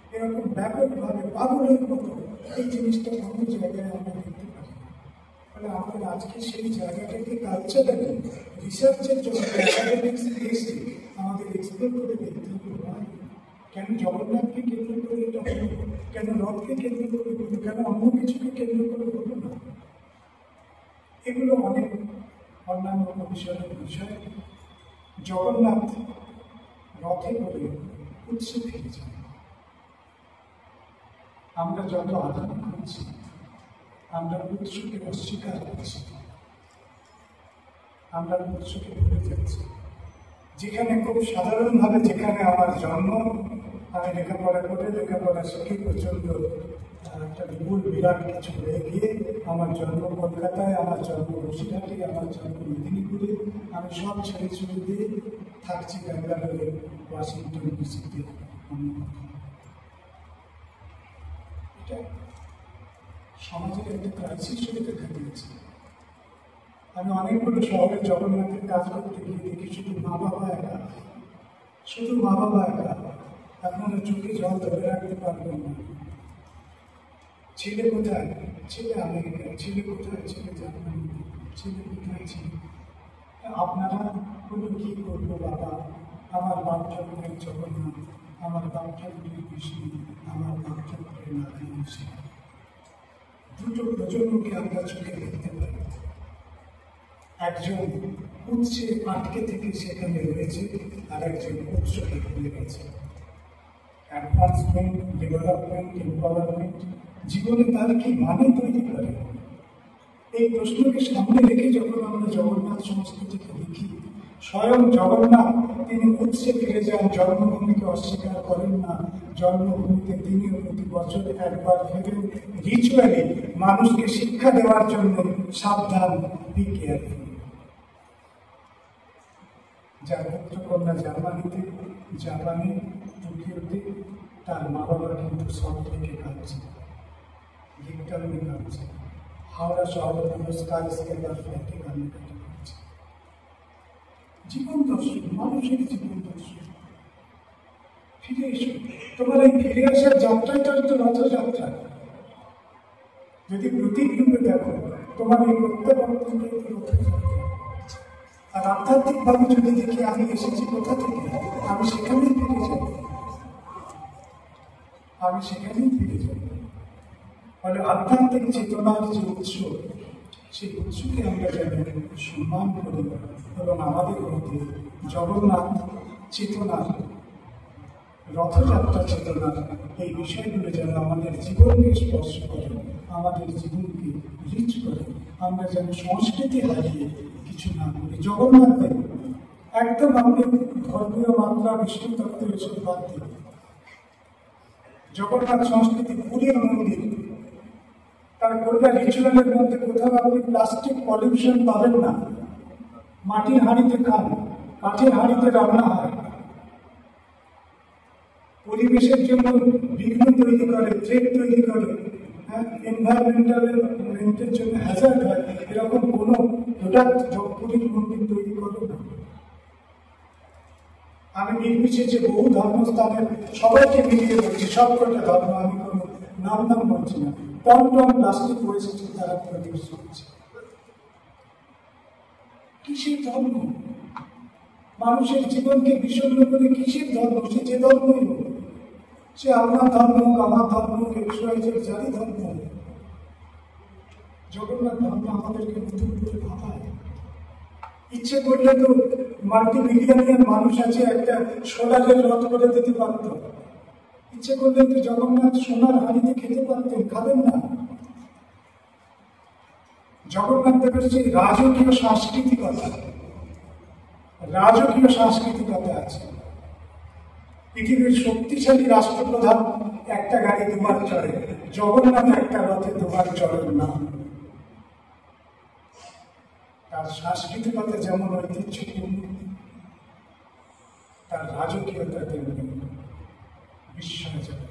কেন এরকম ব্যাপকভাবে পাগলের মতো এই জিনিসটা অন্য জায়গায় আমরা দেখতে পারি? ফলে আমাদের আজকে সেই জায়গাটাকে কালচারালি রিসার্চের জন্য একাডেমিক্স বেসে আমাদের এক্সপ্লোর করে দেখতে হবে। কেন জগন্নাথকে কেন্দ্র করে এটা হলো? কেন রথকে কেন্দ্র করে হলো? কেন অন্য কিছুকে কেন্দ্র করে হলো না? এগুলো অনেক অন্যান্য পরিসরের বিষয়। জগন্নাথ রথে করে উৎসে ফিরেছেন। আমরা যত আধুনিক হচ্ছি, আমরা উৎসকে অস্বীকার করছি, আমরা উৎসকে ভুলে যাচ্ছি। যেখানে খুব সাধারণভাবে, যেখানে আমার জন্ম, আমি লেখাপড়া করে লেখাপড়া শিখে প্রচন্ড একটা বিপুল বিরাট কিছু হয়ে গিয়ে আমার জন্ম কলকাতায়, আমার জন্ম বসিরহাটে, আমার জন্ম মেদিনীপুরে, আমি সব ছেড়ে ছুড়ে দিয়ে থাকছি ব্যাঙ্গালোরে, ওয়াশিংটন ডিসিতে। সমাজের একটা ক্রাইসিস হয়ে দেখা দিয়েছে। আমি অনেকগুলো শহরে জগন্নাথের কাজ করতে গিয়ে দেখি শুধু মা বাবা একা, শুধু মা বাবা একা, আপনারা চোখে জল ধরে রাখতে পারবেন না। ছেলে কোথায়? ছেলে আমেরিকায়। ছেলে কোথায়? ছেলে জার্মানিতে। ছেলে কোথায়? ছেলে আপনারা বলে কি করবো বাবা, আমার বাপ ঠাকুরের জগন্নাথ, আমার বাপ ঠাকুরের বিষ্ণু, আমার বাপ ঠাকুরের নারায়ণ। দুটো প্রজন্মকে আমরা চোখে দেখতে পাই। একজন উৎসে আটকে থেকে সেখানে রয়েছে, আর একজন উৎসকে খুলে গেছে। অ্যাডভান্সমেন্ট, ডেভেলপমেন্ট, এম্পাওয়ারমেন্ট জীবনে তার কি মানে তৈরি করে? এই প্রশ্নকে সামনে রেখে যখন আমরা জগন্নাথ সংস্কৃতিকে দেখি, স্বয়ং জগন্নাথ তিনি উৎসে ফিরে যান, জন্মভূমিকে অস্বীকার করেন না। জন্মভূমিতে তিনিও প্রতি বছর একবার ফেরেন, রিচুয়ালি মানুষকে শিক্ষা দেওয়ার জন্য। সাবধান, বি কেয়ারফুল। যার পুত্রকন্যা জার্মানিতে, জাপানে, টোকিওতে, তার মা বাবা কিন্তু সব থেকে কাঁদছে, লিটারালি কাঁদছে। হাওড়া শহরের মানুষ স্কাই স্কেলার ফ্ল্যাটে কান্নাকাটি করছে। জীবন দর্শন, মানুষের জীবন দর্শন। ফিরে এসো, তোমার এই ফিরে আসার যাত্রাটা তো রথযাত্রা। যদি প্রতীক রূপে দেখো, তোমার এই প্রত্যাবর্তনটা রথযাত্রা। আর আধ্যাত্মিক ভাবে যদি দেখি, আমি এসেছি কোথা থেকে, আমি সেখানেই ফিরে যাব, আমি সেখানেই ফিরে যাব। ফলে আধ্যাত্মিক চেতনার যে উৎস, সেই উৎসকে আমরা যেন সম্মান করি এবং আমাদের মধ্যে জগন্নাথ চেতনার, রথযাত্রা চেতনার এই বিষয়গুলো যেন আমাদের জীবনকে স্পর্শ করে, আমাদের জীবনকে রিচ করে। আমরা যেন সংস্কৃতি হারিয়ে কিছু না করি। জগন্নাথ দেব একদম আমাদের ধর্মীয় মাত্রা, বিষ্ণু তত্ত্ব এসব বাদ দিই। জগন্নাথ সংস্কৃতি, পুরীর মন্দির, তার গোটা রিচুয়ালের মধ্যে কোথাও আপনি প্লাস্টিক পলিউশন পাবেন না। মাটির হাঁড়িতে খান, কাঠের হাঁড়িতে রান্না হয়। পরিবেশের জন্য বিঘ্ন তৈরি করে, থ্রেট তৈরি করে, এনভায়রনমেন্টের জন্য হ্যাজার্ড হয়, এরকম কোনো প্রোডাক্ট পুরীর মন্দির তৈরি করে না। আমি নির্বিশেষে বহু ধর্মস্থানের সবাইকে মিলিয়ে বলছি, সবকটা ধর্ম, আমি কোনো নাম বলছি না। টন টন প্লাস্টিক ওয়েস্ট তারা প্রডিউস করছে। কিসের ধর্ম? মানুষের জীবনকে বিষণ্ণ করে কিসের ধর্ম? সে যে ধর্মই হোক, সে আপনার ধর্ম হোক, আমার ধর্ম হোক, যারই ধর্ম হোক, জগন্নাথ ধর্ম আমাদেরকে নতুন করে ভাবায়। ইচ্ছে করলে তো মাল্টিমিলিয়নিয়ার মানুষ আছে, একটা সোলারের রথ করে দিতে পারত। ইচ্ছে করলে তো জগন্নাথ সোনার হাঁড়িতে খেতে পারতেন, খাবেন না। জগন্নাথ দেবের যে রাজকীয় সাংস্কৃতিকতা, রাজকীয় সাংস্কৃতিকতা আছে। পৃথিবীর শক্তিশালী রাষ্ট্রপ্রধান একটা গাড়ি দুবার চড়ে, জগন্নাথ একটা রথে দুবার চড়েন না। তার সাংস্কৃতিকতা যেমন ঐতিহ্যপূর্ণ, তার রাজকীয়তা তেমনি বিস্ময়জনক।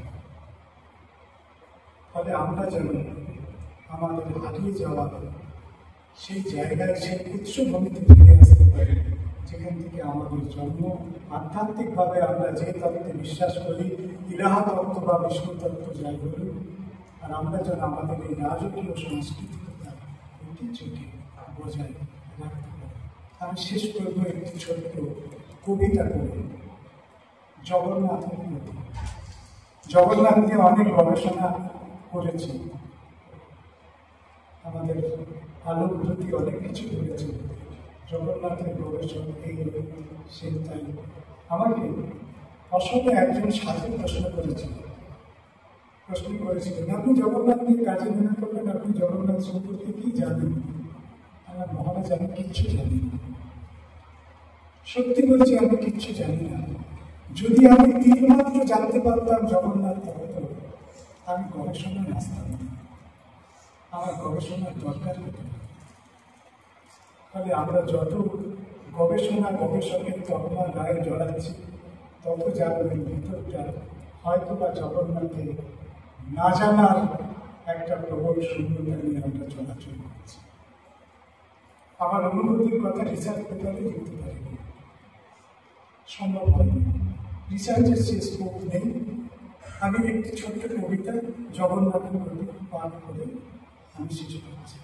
ফলে আমরা যেন আমাদের হারিয়ে যাওয়া সেই জায়গায়, সেই উৎসভূমিতে ফিরে আসতে পারি, যেখান থেকে আমাদের জন্ম। আধ্যাত্মিকভাবে আমরা যে তত্ত্বে বিশ্বাস করি, ইলাহা তত্ত্ব বা বিষ্ণু তত্ত্ব যাই বলি, আর আমরা যেন আমাদের এই রাজকীয় সংস্কৃতিকতা, ঐতিহ্যকে বজায় রাখতে পারি। আমি শেষ করব একটি ছোট্ট কবিতা করে জগন্নাথের প্রতি। জগন্নাথ নিয়ে অনেক গবেষণা করেছি, আমাদের আলোর প্রতি অনেক কিছু করেছে। জগন্নাথের গবেষক এই সে তাই। আমাকে অসমে একজন সাধু প্রশ্ন করেছিলেন, আপনি জগন্নাথ নিয়ে কাজে মনে করলেন, আপনি জগন্নাথ সম্পর্কে কি জানেন? আমার মহারাজ, আমি কিচ্ছু জানি না। সত্যি বলছি, আমি কিচ্ছু জানি না। যদি আমি তিনমাত্র জানতে পারতাম জগন্নাথ তত্ত্ব, আমি গবেষণায় আসতাম না। আমার গবেষণার দরকার হতো না। ফলে আমরা যত গবেষকের তকমা গায়ে জড়াচ্ছি, তত জানবেন ভিতরটা হয়তো বা জগন্নাথে না জানার একটা প্রবল শূন্যতা নিয়ে আমরা চলাচল করছি। আমার অনুভূতির কথা রিসার্চ পেপারে লিখতে পারিনি, সম্ভব হয়নি, রিসার্চের সে স্কোপ নেই। আমি একটি ছোট্ট কবিতা জগন্নাথের প্রতি পাঠ করে আমি শেষ করছি।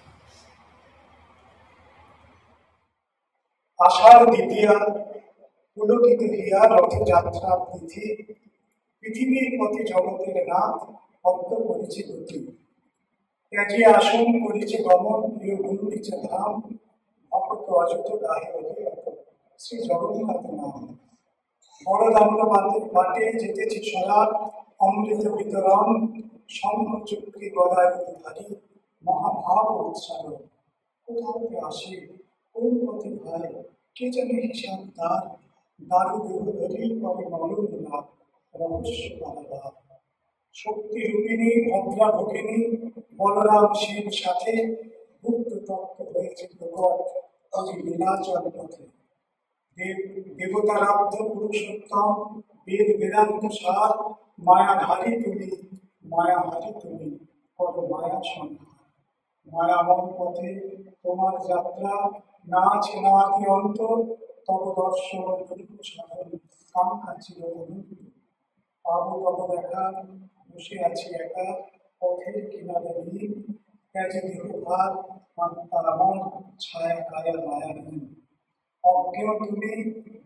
আষাঢ় দ্বিতীয়া পুলকিত হিয়া রথযাত্রা তিথি, পৃথিবীর পথে জগতের নাথ পদ্ম করেছে গতি, ত্যাজি আসন করেছে গমন প্রিয় গুরুটিছে ধাম, ভক্ত অযত গাহে অধিরত শ্রী জগন্নাথ নাম। বড় দাম্র বাটে যেতেছে সদা অমৃত বিতরণ, শঙ্খ চক্রী গদায়ধারী মহাভাব উৎসাহ। কোথাও আসে কোন পথে ভাই কে জানে হিসাব তার, দারু দেহ ধরি কবে নলন লাভ রহস্য বারবার। শক্তি রূপিণী ভদ্রা ভগিনী বলরাম শিব সাথে, গুপ্ত তত্ত্ব হয়েছে প্রকট আজ লীলাচল পথে। দেবতারাধ্য পুরুষোত্তম বেদ বেদান্ত সার, মায়াধারী তুমি মায়াহারী তুমি কত মায়া সংহার। মায়াময় পথে তোমার যাত্রা না আছে না আদি অন্ত, তব দর্শন সাধন কাঙ্ক্ষা ছিল অনন্ত। পাবো তব দেখা বসে আছি একা পথের কিনারে নীল, ত্যাজে দেহ ভার মাত্রা আমার ছায়া কায়া মায়াহীন। অজ্ঞেয় তুমি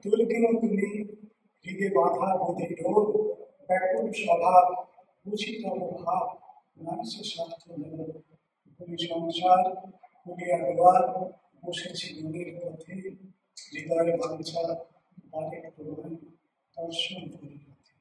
দুর্গেয় তুমি হৃদে বাঁধা বোধে ডোর, ব্যাকুল স্বভাব বুঝি তব ভাব মানুষের স্বার্থ নেব। ভূমি সংসার কুলিয়া দুয়ার বসেছি নদীর পথে, হৃদয় বাঞ্ছা বাড়ে প্রমাণ দর্শন করি পথে।